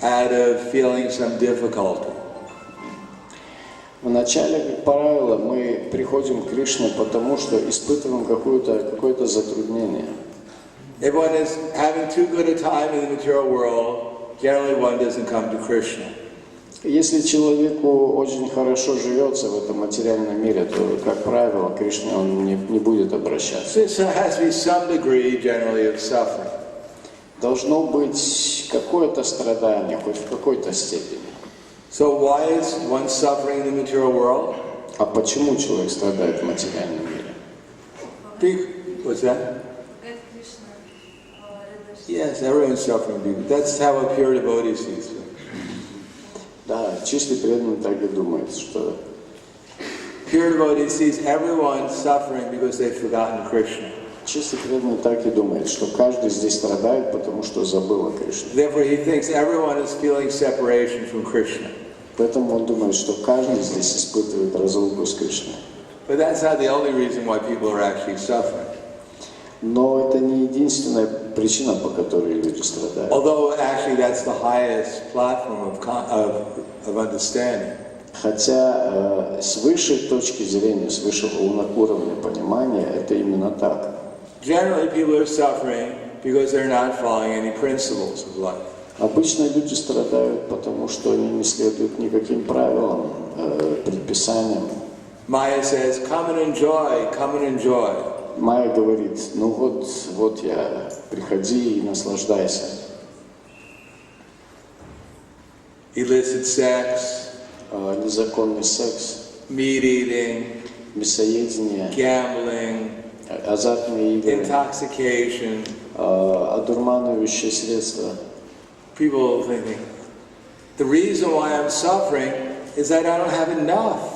out of feeling some difficulty. В начале, как правило, мы приходим к Кришне, потому что испытываем какое-то затруднение. If one is having too good a time in the material world, generally one doesn't come to Krishna. Если человеку очень хорошо живется в этом материальном мире, то, как правило, к Кришне он не будет обращаться. So there has to be some degree, generally, of suffering. Должно быть какое-то страдание, хоть в какой-то степени. So why is one suffering in the material world? А почему человек страдает в материальном мире? What's that? Yes, everyone's suffering. That's how a pure devotee sees it. Да, чистый преданный так и думает, что pure devotee sees everyone suffering because they've forgotten Krishna. чистый преданный так и думает, что каждый здесь страдает, потому что забыл о Кришне. Therefore, he thinks everyone is feeling separation from Krishna. Поэтому он думает, что каждый здесь испытывает разлуку с Кришной. But that's not the only reason why people are actually suffering. Но это не единственная причина, по которой люди страдают. Although actually that's the highest platform of understanding. Хотя с высшей точки зрения, с высшего уровня понимания, это именно так. Generally, people are suffering because they're not following any principles of life. Обычно люди страдают, потому что они не следуют никаким правилам, предписаниям. Maya says, come and enjoy, come and enjoy. Майя говорит, ну вот я, приходи и наслаждайся. Illicit sex, Незаконный секс, meat eating, мясоедение, gambling, азартные игры, intoxication. одурманивающие средства. People thinking, the reason why I'm suffering is that I don't have enough.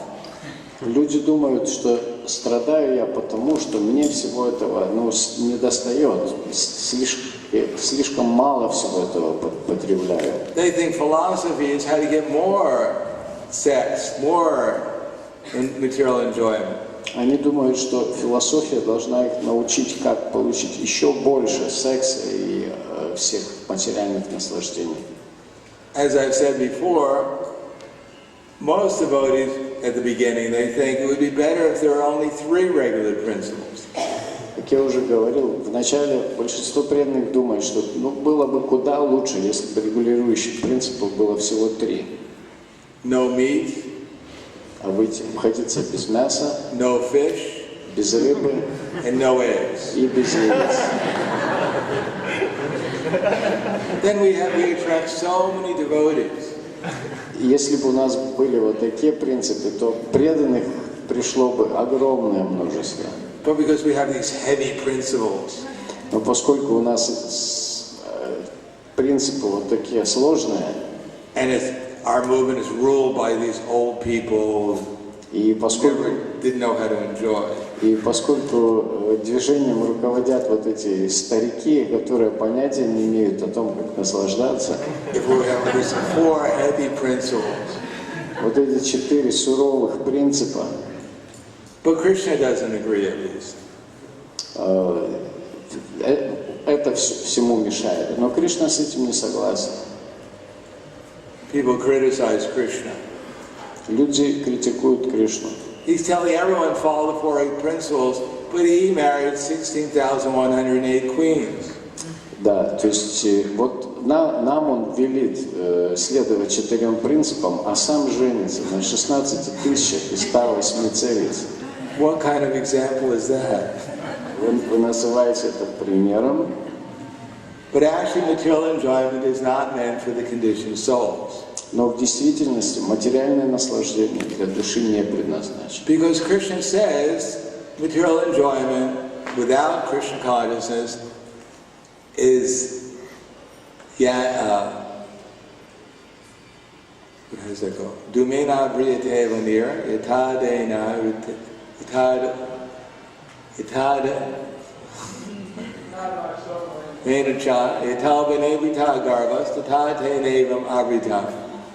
Люди думают, что страдаю я потому, что мне всего этого не достает, слишком мало всего этого потребляю. They think philosophy is how to get more sex, more material enjoyment. Они думают, что философия должна их научить, как получить еще больше секса и всех материальных наслаждений. As I've said before, most devotees at the beginning, they think it would be better if there were only 3 regular principles. Как я уже говорил, вначале большинство преданных думает, что было бы куда лучше, если бы регулирующих принципов было всего 3. No meat, А выйти, обходиться без мяса, no fish, без рыбы and no eggs. и без яиц. Then we attract so many devotees. Если бы у нас были вот такие принципы, то преданных пришло бы огромное множество. But because we have these heavy principles, Но поскольку у нас принципы вот такие сложные, and our movement is ruled by these old people и who поскольку never didn't know how to enjoy, И поскольку движением руководят вот эти старики, которые понятия не имеют о том, как наслаждаться, these 4 heavy principles. вот эти 4 суровых принципа, But Krishna doesn't agree, at least. это всему мешает. Но Кришна с этим не согласен. People criticize Krishna. Люди критикуют Кришну. He's telling everyone to follow the 4 principles, but he married 16,108 queens. Да, то есть вот нам он велит следовать 4 принципам, а сам женится на 16 108 цариц. What kind of example is that? Вы называете это примером. But actually, material enjoyment is not meant for the conditioned souls. Но в действительности материальное наслаждение для души не предназначено. Because Krishna says material enjoyment without Krishna consciousness is how does that go? Dumena vriyate vanir yatadena yatada venacha yatabane vita garvas tatate nevam abritam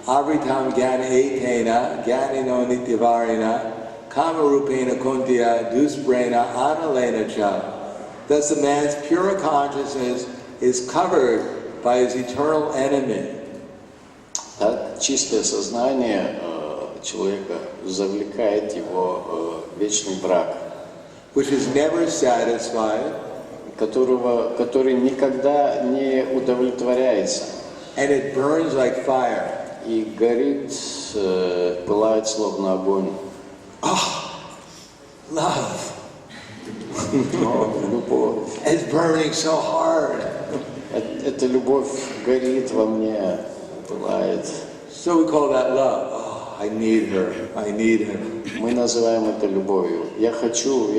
abritam gyana etena gyanino nityavarina kamarupena kuntiya dusprena analena cha. Thus a man's pure consciousness is covered by his eternal enemy. Так, чистое сознание человека завлекает его вечный брак, Which is never satisfied, который никогда не удовлетворяется and it burns like fire. и горит, пылает словно огонь. Love. Любовь. It's burning so hard. Эта любовь горит во мне, пылает. So we call that love. Oh, I need her. I need him. Мы называем это любовью. Я хочу,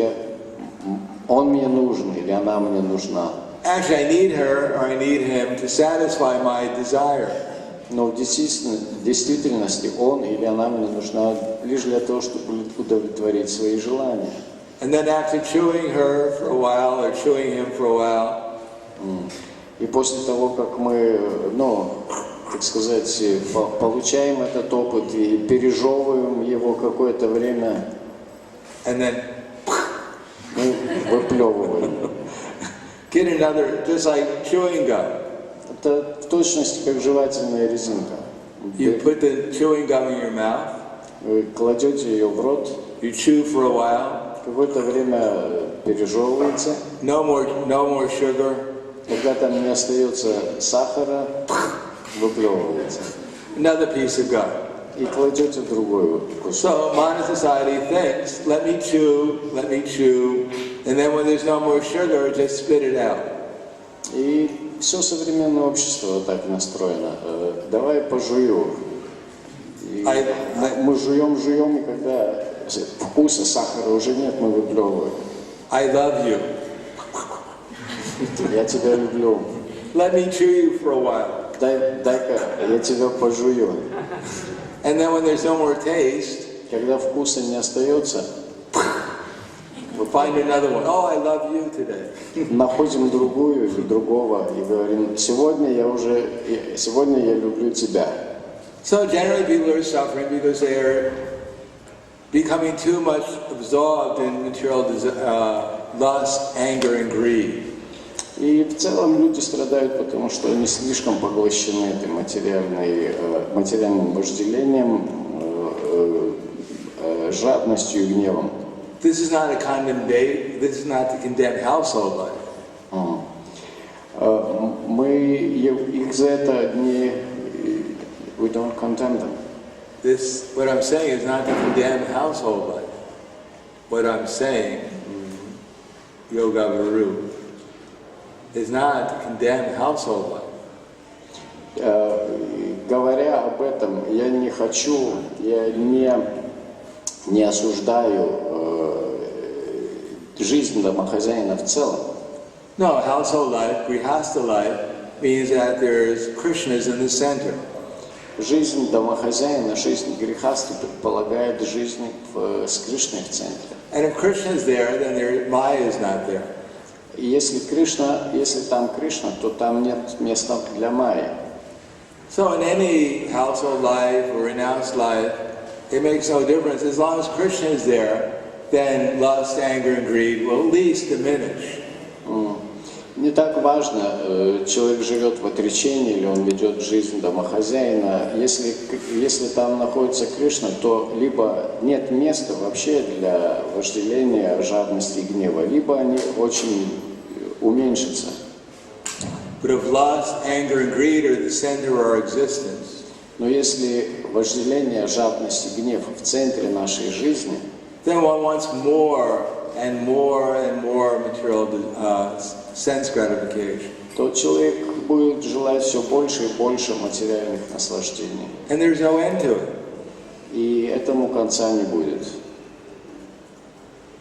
он мне нужен или она мне нужна. Actually, I need her or I need him to satisfy my desire. Но в действительности он или она мне нужна лишь для того, чтобы удовлетворить свои желания. And then after chewing her for a while or chewing him for a while, И после того, как мы, так сказать, получаем этот опыт и пережевываем его какое-то время, and then мы выплевываем. get another, just like chewing gum. Это в точности как жевательная резинка. You put the chewing gum in your mouth, Вы кладете ее в рот, you chew for a while, какое-то время пережевываете, no more sugar, когда там не остается сахара, выплевываете. another piece of gum. И кладете другую кусок. So modern society thinks, let me chew, and then when there's no more sugar, just spit it out. И все современное общество так настроено. Давай пожую. И мы жуем, и когда вкуса сахара уже нет, мы выплевываем. I love you. Я тебя люблю. Let me chew you for a while. Дай-ка, я тебя пожую. And then when there's no more taste, Когда вкуса не остается, we'll find another one. Oh, I love you today. находим другую или другого и говорим, сегодня я люблю тебя. So generally people are suffering because they are becoming too much absorbed in material lust, anger, and greed. И в целом люди страдают, потому что они слишком поглощены этим материальным вожделением, жадностью и гневом. This is not to condemn household life. Мы их за это не... We don't condemn them. What I'm saying is not to condemn household life. What I'm saying, Yoga Varu, is not to condemn household life. Говоря об этом, я не осуждаю жизнь домохозяина в целом. No, household life, grihastha life, means that there's Krishna in the center. Жизнь домохозяина, жизнь грехастха предполагает жизнь с Кришной в центре. And if Krishna is there, then Maya is not there. И если там Кришна, то там нет места для Майи. So in any household life or renounced life, it makes no difference. As long as Krishna is there, then lust, anger, and greed will at least diminish. Не так важно, человек живет в отречении или он ведет жизнь домохозяина. Если там находится Кришна, то либо нет места вообще для вожделения, жадности и гнева, либо они очень уменьшатся. But if lust, anger, and greed are the center of our existence, Но если вожделение, жадность и гнев в центре нашей жизни, then one wants more and more and more material sense gratification. то человек будет желать все больше и больше материальных наслаждений. And there's no end to it. И этому конца не будет.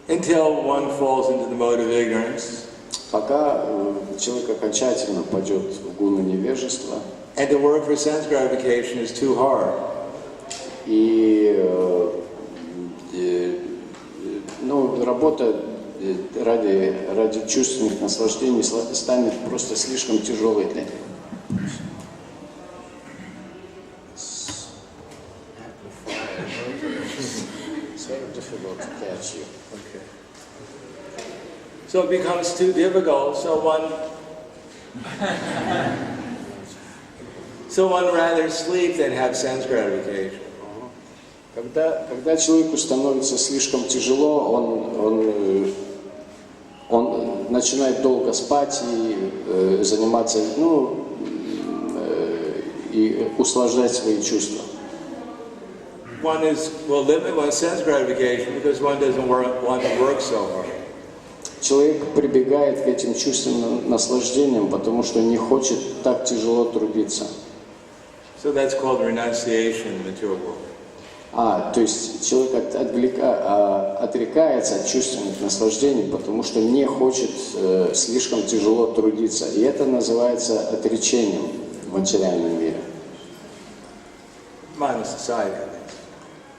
Until one falls into the mode of ignorance. Пока человек окончательно пойдет в гуну невежества, And to work for sense gratification is too hard. и работа ради чувственных наслаждений станет просто слишком тяжелой для них. So it becomes too difficult, so one rather sleep than have sense gratification. Когда человеку становится слишком тяжело, он начинает долго спать и заниматься, и услаждать свои чувства. One will limit one's sense gratification because one doesn't want to work so hard. Человек прибегает к этим чувственным наслаждениям, потому что не хочет так тяжело трудиться. So that's called renunciation in the material world. То есть человек отрекается от чувственных наслаждений, потому что не хочет слишком тяжело трудиться. И это называется отречением в материальном мире. Modern society.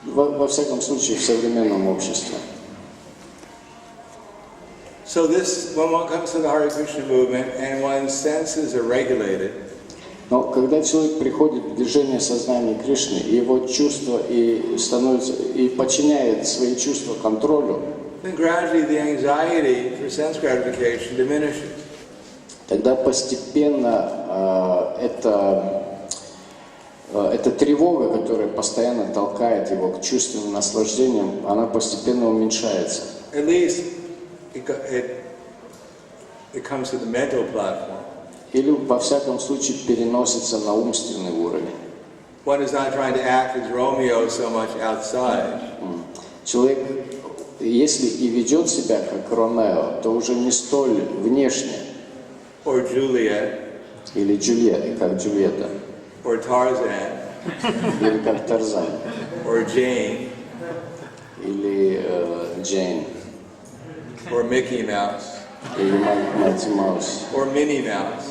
Во всяком случае, в современном обществе. So when one comes to the Hare Krishna movement and one's senses are regulated, но когда человек приходит в движение сознания Кришны, и его чувства и подчиняет свои чувства контролю, then gradually the anxiety for sense gratification diminishes. Тогда постепенно эта тревога, которая постоянно толкает его к чувственным наслаждениям, она постепенно уменьшается. At least it comes to the mental platform. Или, во всяком случае, переносится на умственный уровень. One is not trying to act as Romeo so much outside. Человек, если и ведет себя как Ромео, то уже не столь внешне. Or Juliet. Или Джульетта, как Джульетта. Or Tarzan. Или как Тарзан. Or Jane. Или Джейн. Or Mickey Mouse. Или Майти Маус. Or Minnie Mouse.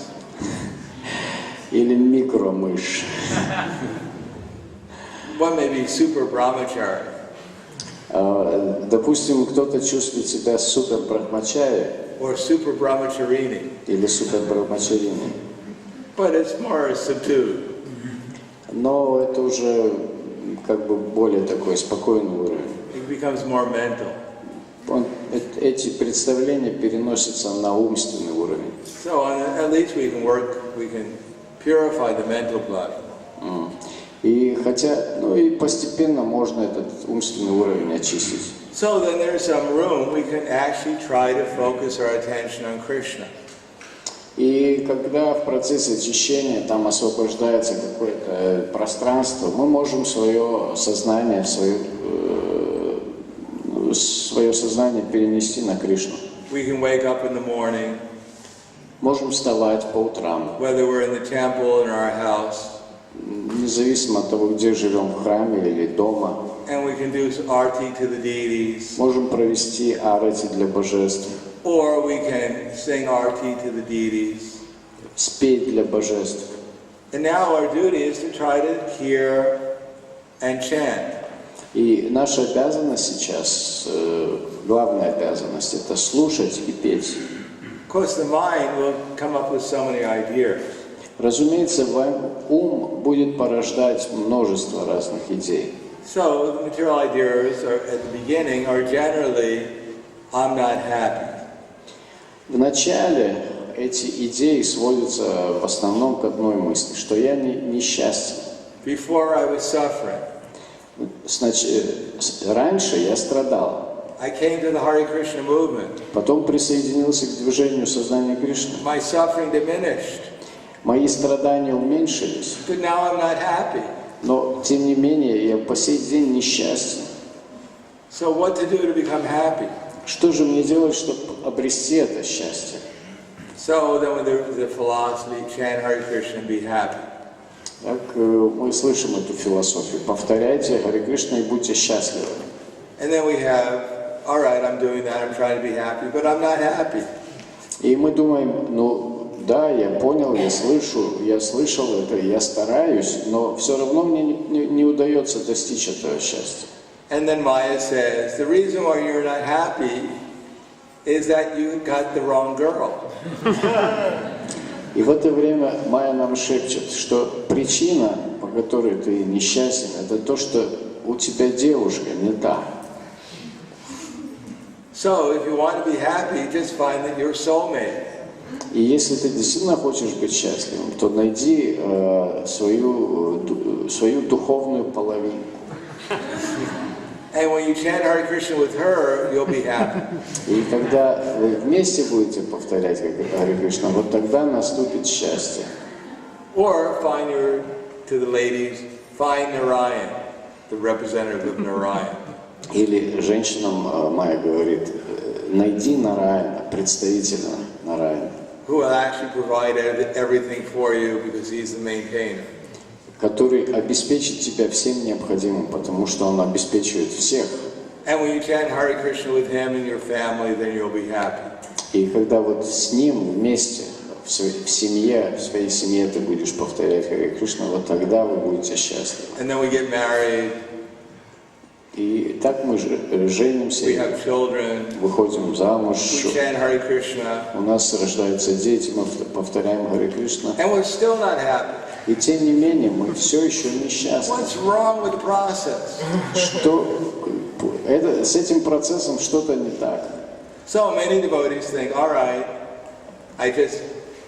Или микромышь. One may be super brahmachari. Допустим, кто-то чувствует себя супер брахмачари. Or super brahmacharini. Или супер брахмачарини. But it's more subdued. Но это уже как бы более такой спокойный уровень. It becomes more mental. Эти представления переносятся на умственный уровень. So at least we can purify the mental platform. И постепенно можно этот умственный уровень очистить. So then there's some room we can actually try to focus our attention on Krishna. И когда в процессе очищения там освобождается какое-то пространство, мы можем свое сознание перенести на Кришну. We can wake up in the morning, Можем вставать по утрам, whether we're in the temple or in our house, независимо от того, где живем, в храме или дома. and we can do arti to the deities, Можем провести арати для божеств, or we can sing arti to the deities, спеть для божеств, And now our duty is to try to hear and chant. И наша обязанность сейчас, главная обязанность, это слушать и петь. Of course, the mind will come up with so many ideas. Разумеется, ум будет порождать множество разных идей. So the material ideas are, at the beginning are generally, I'm not happy. В начале эти идеи сводятся в основном к одной мысли, что я несчастен. Before I was suffering. Раньше я страдал. I came to the Hare Krishna movement. Потом присоединился к движению сознания Кришны. My suffering diminished. Мои страдания уменьшились. But now I'm not happy. Но, тем не менее, я по сей день несчастен. So what to do to become happy? Что же мне делать, чтобы обрести это счастье? So then with the philosophy, chant Hare Krishna and be happy. Так, мы слышим эту философию. Повторяйте Харе Кришна и будьте счастливы. And then we have, all right, I'm doing that, I'm trying to be happy, but I'm not happy. И мы думаем, ну да, я понял, я слышал это, я стараюсь, но все равно мне не удается достичь этого счастья. And then Maya says, the reason why you're not happy is that you got the wrong girl. И в это время Майя нам шепчет, что причина, по которой ты несчастен, это то, что у тебя девушка не та. So if you want to be happy, just find that you're soulmate. И если ты действительно хочешь быть счастливым, то найди свою духовную половину. And when you chant Hare Krishna with her, you'll be happy. И когда вы вместе будете повторять Харе Кришна, вот тогда наступит счастье. Or to the ladies, find Narayan, the representative of Narayan. Или женщинам Майя говорит, найди Нараяна, представителя Нараяна. Who will actually provide everything for you because he's the maintainer. Который обеспечит тебя всем необходимым, потому что он обеспечивает всех. And when you chant Hare Krishna with him and your family, then you'll be happy. И когда вот с ним вместе, в своей семье ты будешь повторять Харе Кришна, вот тогда вы будете счастливы. And then we get married. И так мы женимся, We have children. выходим замуж, We chant Hare Krishna. у нас рождаются дети, мы повторяем Харе Кришна. And we're still not happy. И тем не менее мы все еще несчастны. What's wrong with the process? С этим процессом что-то не так. So many devotees think, all right, I just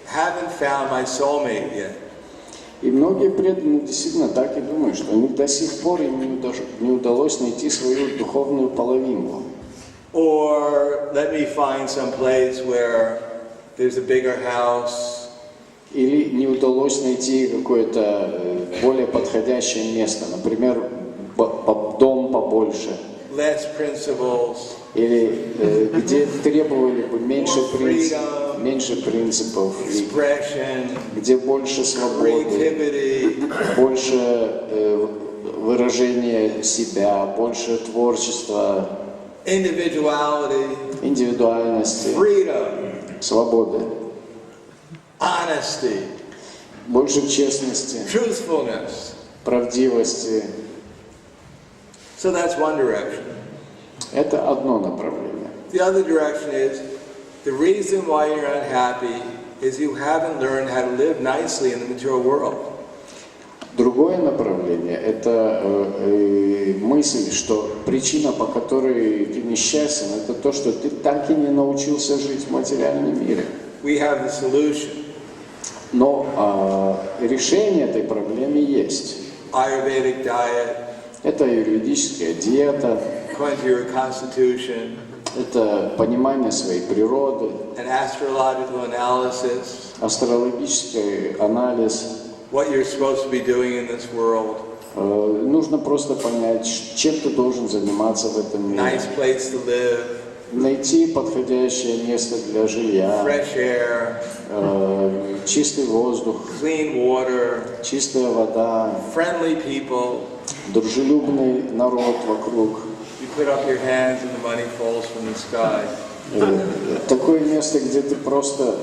haven't found my soulmate yet. И многие преданные действительно так и думают, что они до сих пор им не удалось найти свою духовную половинку. Or let me find some place where there's a bigger house. Или не удалось найти какое-то более подходящее место, например, дом побольше. Less principles. Или где требовали бы меньше принципов, где больше свободы, больше выражения себя, больше творчества, индивидуальности, свободы, больше честности, правдивости. So that's one direction. Это одно направление. The other direction is the reason why you're unhappy is you haven't learned how to live nicely in the material world. Другое направление – это мысль, что причина, по которой ты несчастен, это то, что ты так и не научился жить в материальном мире. We have the solution. Но решение этой проблемы есть. Ayurvedic diet. Это юридическая диета. According to your constitution. Это понимание своей природы. An astrological analysis. Астрологический анализ. What you're supposed to be doing in this world. Нужно просто понять, чем ты должен заниматься в этом мире. Nice place to live. Найти подходящее место для жилья. Fresh air. Чистый воздух. Clean water. Чистая вода. Friendly people. Дружелюбный народ вокруг. You put up your hands and the money falls from the sky. Такое место, где ты просто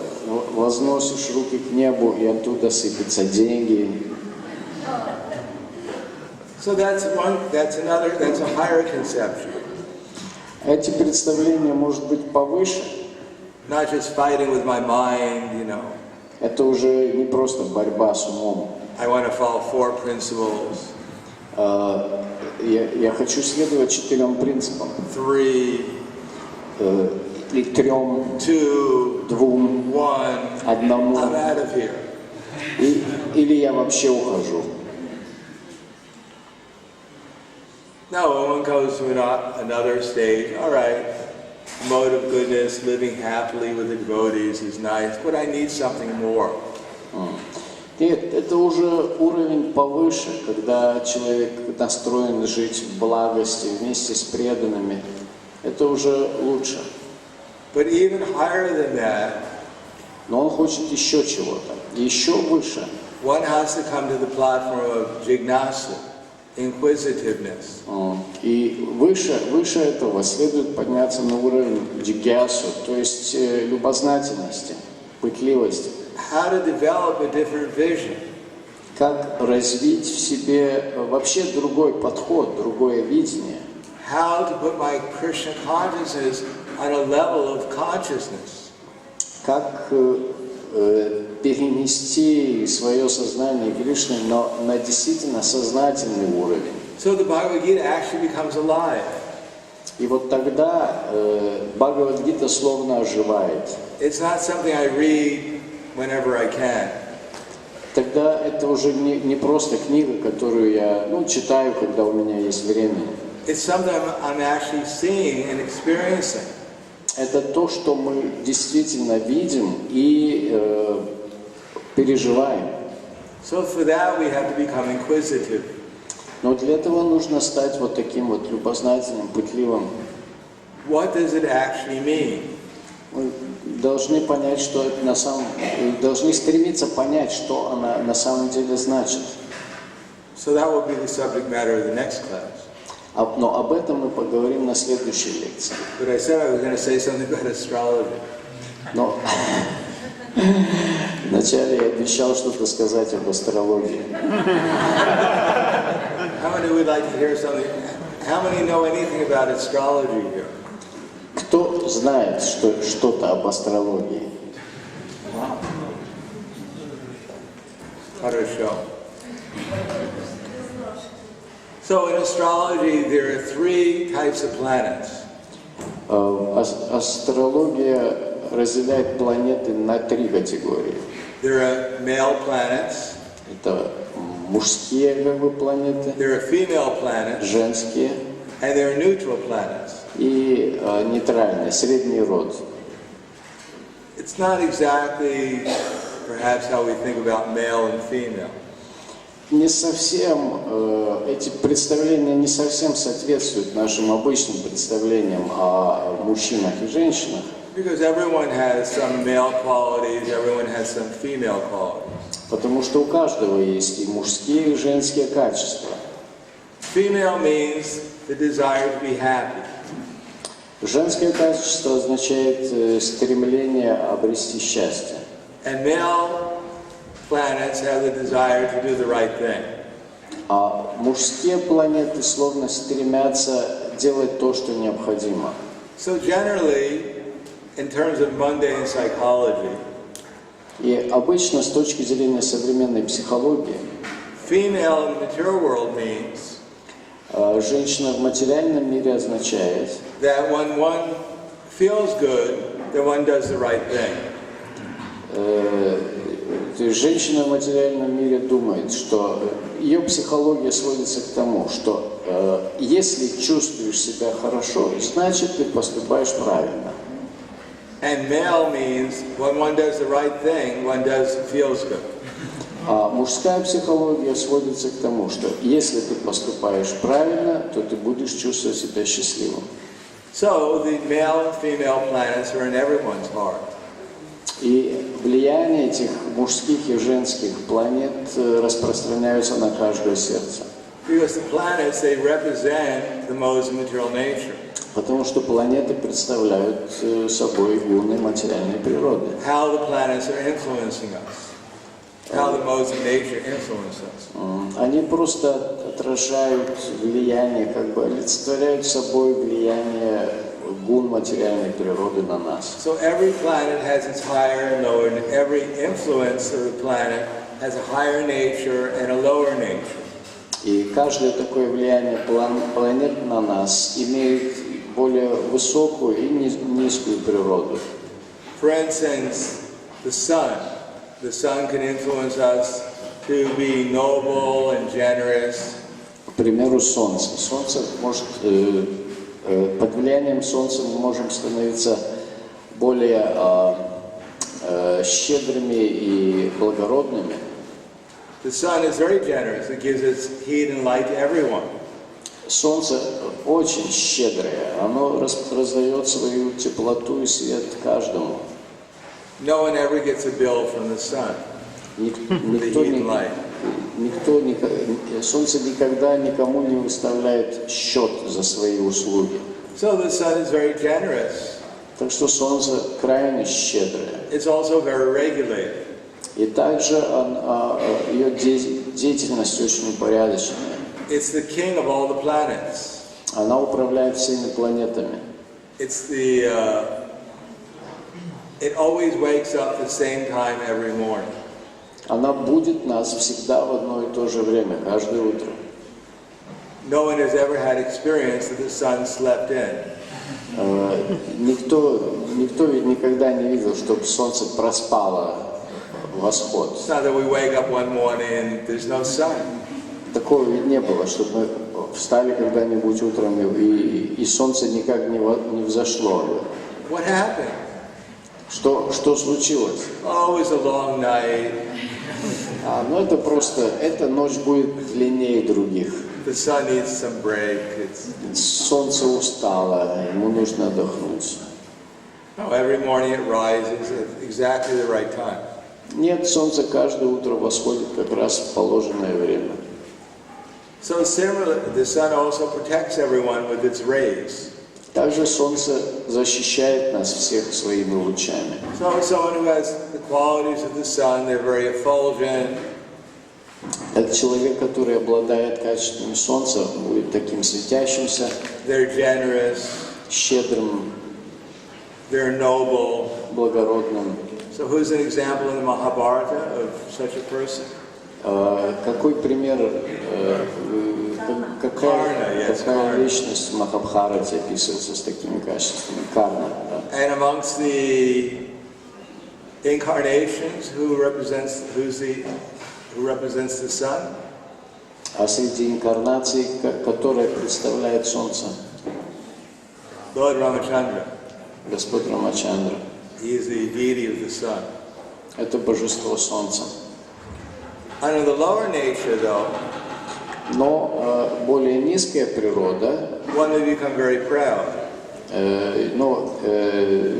возносишь руки к небу, и оттуда сыпятся деньги. So that's a higher conception. Эти представления, может быть, повыше. Not just fighting with my mind, you know. Это уже не просто борьба с умом. I want to follow 4 principles. Я хочу следовать 4 принципам. 3, Или 3, 2, 2, 1. 1. I'm out of here. Или я вообще ухожу. No, when one goes to another stage, all right, mode of goodness, living happily with the devotees is nice, but I need something more. Нет, это уже уровень повыше, когда человек настроен жить в благости вместе с преданными. Это уже лучше. But even higher than that, Но он хочет еще чего-то, еще выше. one has to come to the platform of jignasa, inquisitiveness. И выше этого следует подняться на уровень джигьясу, то есть любознательности, пытливости. How to develop a different vision. Как развить в себе вообще другой подход, другое видение. How to put my Krishna consciousness on a level of consciousness. Как перенести свое сознание Кришны на действительно сознательный уровень. So the Bhagavad Gita actually becomes alive. И вот тогда Бхагавад-гита словно оживает. It's not something I read whenever I can. Тогда это уже не просто книга, которую я читаю, когда у меня есть время. It's something I'm actually seeing and experiencing. Это то, что мы действительно видим и переживаем. So for that we have to become inquisitive. Но для этого нужно стать вот таким вот любознательным, пытливым. What does it actually mean? Мы должны понять, что это должны стремиться понять, что она на самом деле значит. So that will be the subject matter of the next class. Но об этом мы поговорим на следующей лекции. But I said I was going to say something about astrology. Но вначале я обещал что-то сказать об астрологии. How many would like to hear something? How many know anything about astrology here? Кто знает что-то об астрологии? Хорошо. So in astrology there are 3 types of planets. Астрология разделяет планеты на 3 категории. There are male planets. Это мужские планеты, There are female planets. женские And there are neutral planets. и нейтральные, средний род. It's not exactly perhaps how we think about male and female. Не совсем, эти представления не совсем соответствуют нашим обычным представлениям о мужчинах и женщинах. Because everyone has some male qualities, everyone has some female qualities. Потому что у каждого есть и мужские, и женские качества. Female means the desire to be happy. Женское качество означает стремление обрести счастье. And male planets have the desire to do the right thing. А мужские планеты словно стремятся делать то, что необходимо. So generally, in terms of mundane psychology, И обычно с точки зрения современной психологии, female in the material world means женщина в материальном мире означает, that when one feels good, that one does the right thing. То есть женщина в материальном мире думает, что ее психология сводится к тому, что если чувствуешь себя хорошо, значит ты поступаешь правильно. And male means when one does the right thing, one feels good. А мужская психология сводится к тому, что если ты поступаешь правильно, то ты будешь чувствовать себя счастливым. So the male and female planets are in everyone's heart. И влияние этих мужских и женских планет распространяются на каждое сердце. Because the planets, they represent the modes of material nature. Потому что планеты представляют собой гуны материальной природы. How the planets are influencing us. How the modes of nature influence us. Они просто отражают влияние, как бы олицетворяют собой влияние гун материальной природы на нас. So every planet has its higher and lower, and every influence of the planet has a higher nature and a lower nature. И каждое такое влияние планет на нас имеет более высокую и низкую природу. For instance, the sun can influence us to be noble and generous. К примеру, Солнце. Солнце может, под влиянием Солнца мы можем становиться более щедрыми и благородными. The sun is very generous. It gives its heat and light to everyone. Солнце очень щедрое. Оно раздает свою теплоту и свет каждому. No one ever gets a bill from the sun. Солнце никогда никому не выставляет счет за свои услуги. So the sun is very generous. Так что Солнце крайне щедрое. It's also very regulated. И также ее деятельность очень упорядоченная. It's the king of all the planets. Она управляет всеми планетами. It's it always wakes up at the same time every morning. Она будет нас всегда в одно и то же время, каждое утро. No one has ever had experience that the sun slept in. Никто ведь никогда не видел, чтобы Солнце проспало восход. It's not that we wake up one morning and there's no sun. Такого ведь не было, чтобы мы встали когда-нибудь утром и Солнце никак не взошло. What happened? Что случилось? Oh, it's a long night. Ну это просто, эта ночь будет длиннее других. The sun needs some break. Солнце устало, ему нужно отдохнуть. No, every morning it rises at exactly the right time. Нет, Солнце каждое утро восходит как раз в положенное время. So similarly, the sun also protects everyone with its rays. Также Солнце защищает нас всех своими лучами. So someone who has the qualities of the sun, they're very effulgent. Как человек, который обладает качествами Солнца, будет таким светящимся, They're generous. щедрым, They're noble. благородным. So who's an example in the Mahabharata of such a person? Какой пример, какая личность в Махабхарате описывается с такими качествами? Карна. Да? And amongst the incarnations, who represents the sun? А среди инкарнаций, которая представляет Солнце? Lord Ramachandra. Господь Рамачандра. He is the deity of the sun. Это божество Солнца. Under the lower nature, though, Но более низкая природа, one may become very proud.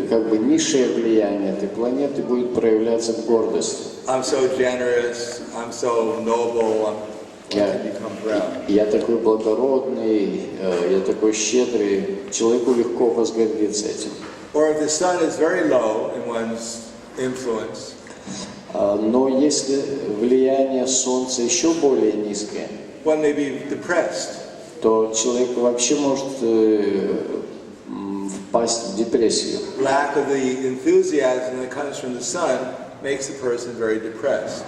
как бы низшее влияние этой планеты будет проявляться в гордости. I'm so generous. I'm so noble. I can become proud. Я такой благородный, я такой щедрый. Человеку легко возгордиться этим. Or if the sun is very low in one's influence, Но если влияние Солнца еще более низкое, one may be depressed. то человек вообще может впасть в депрессию. Lack of the enthusiasm that comes from the sun makes the person very depressed.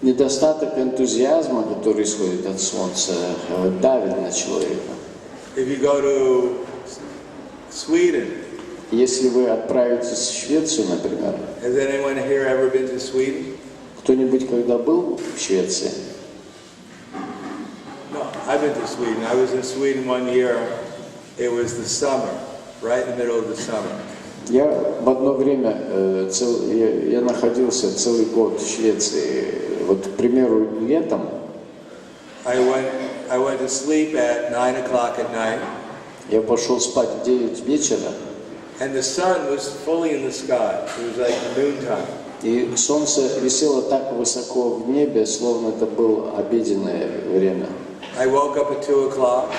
Недостаток энтузиазма, который исходит от Солнца, давит на человека. If you go to Sweden, Если вы отправитесь в Швецию, например, has anyone here ever been to Sweden? кто-нибудь когда был в Швеции? No, I've been to Sweden. I was in Sweden one year. It was the summer, right in the middle of the summer. Я в одно время, я находился целый год в Швеции, вот, к примеру, летом. I went to sleep at 9 o'clock at night. Я пошел спать в 9 вечера, And the sun was fully in the sky. It was like noontime. и солнце висело так высоко в небе, словно это было обеденное время. I woke up at 2 o'clock.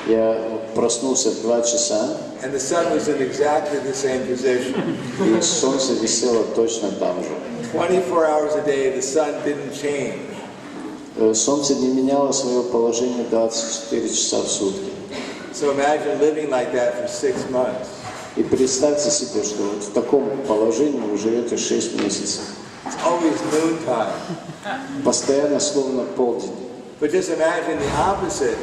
Я проснулся в 2 часа, and the sun was in exactly the same position. и солнце висело точно там же. 24 hours a day, the sun didn't change. Солнце не меняло свое положение 24 часа в сутки. So imagine living like that for 6 months. И представьте себе, что вот в таком положении вы живете 6 месяцев. It's always noontime. Постоянно словно полдень. But just imagine the opposite,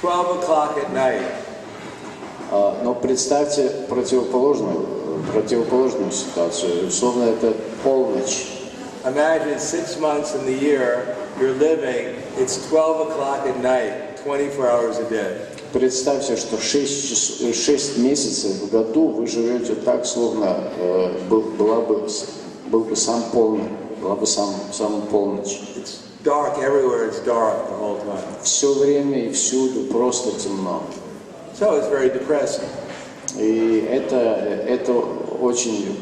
12 o'clock at night. Но представьте противоположную ситуацию. Условно это полночь. Imagine 6 months in the year you're living, it's 12 o'clock at night, 24 hours a day. Представьте, что 6 месяцев в году вы живете так, словно был бы сам полночь, была бы сам полночь. It's dark everywhere, it's dark the whole time. Все время и всюду просто темно. So it's very depressing. И это очень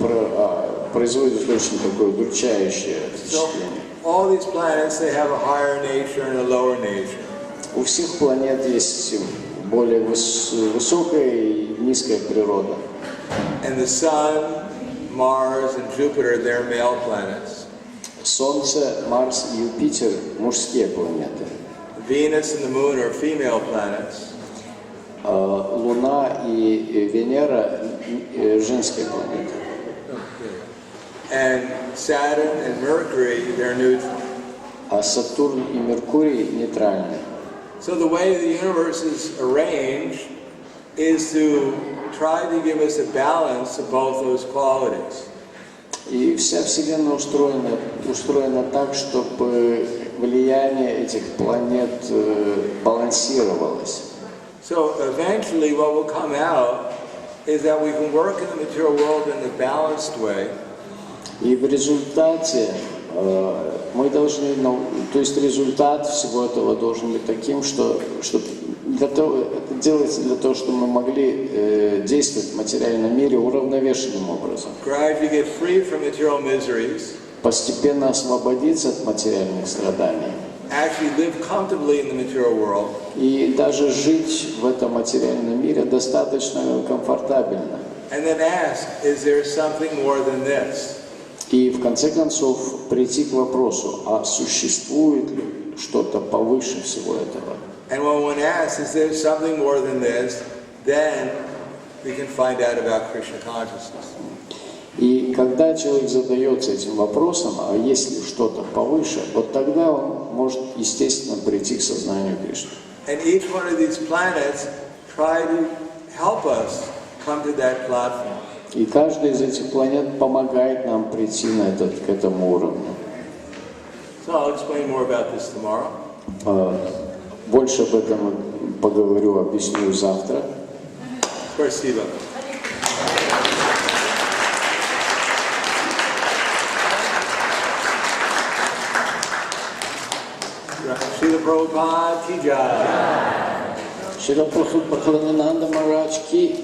производит очень такое удручающее So впечатление. all these planets, they have a higher nature and a lower nature. У всех планет есть более высокая и низкая природа. And the Sun, Mars, and Jupiter, they're male planets. Солнце, Марс и Юпитер – мужские планеты. Venus and the Moon are female planets. Луна и Венера – женские планеты. And Saturn and Mercury, they're neutral. А Сатурн и Меркурий – нейтральные. So the way the universe is arranged is to try to give us a balance of both those qualities. И вся Вселенная устроена так, чтобы влияние этих планет балансировалось. So eventually what will come out is that we can work in the material world in a balanced way. И в результате мы должны, то есть результат всего этого должен быть таким, что это делается для того, чтобы мы могли действовать в материальном мире уравновешенным образом. Gradually get free from material miseries. Постепенно освободиться от материальных страданий. Actually live comfortably in the material world. И даже жить в этом материальном мире достаточно комфортабельно. And then ask, is there something more than this? И в конце концов прийти к вопросу, а существует ли что-то повыше всего этого? And when one asks, is there something more than this, then we can find out about Krishna consciousness. И когда человек задается этим вопросом, а есть ли что-то повыше, вот тогда он может, естественно, прийти к сознанию Кришны. And each one of these planets try to help us come to that platform. И каждая из этих планет помогает нам прийти к этому уровню. So I'll explain more about this tomorrow. Больше об этом поговорю, объясню завтра. Спасибо. Шрила Прабхупад ки джай. Шрила Праhladananda Maharaj ки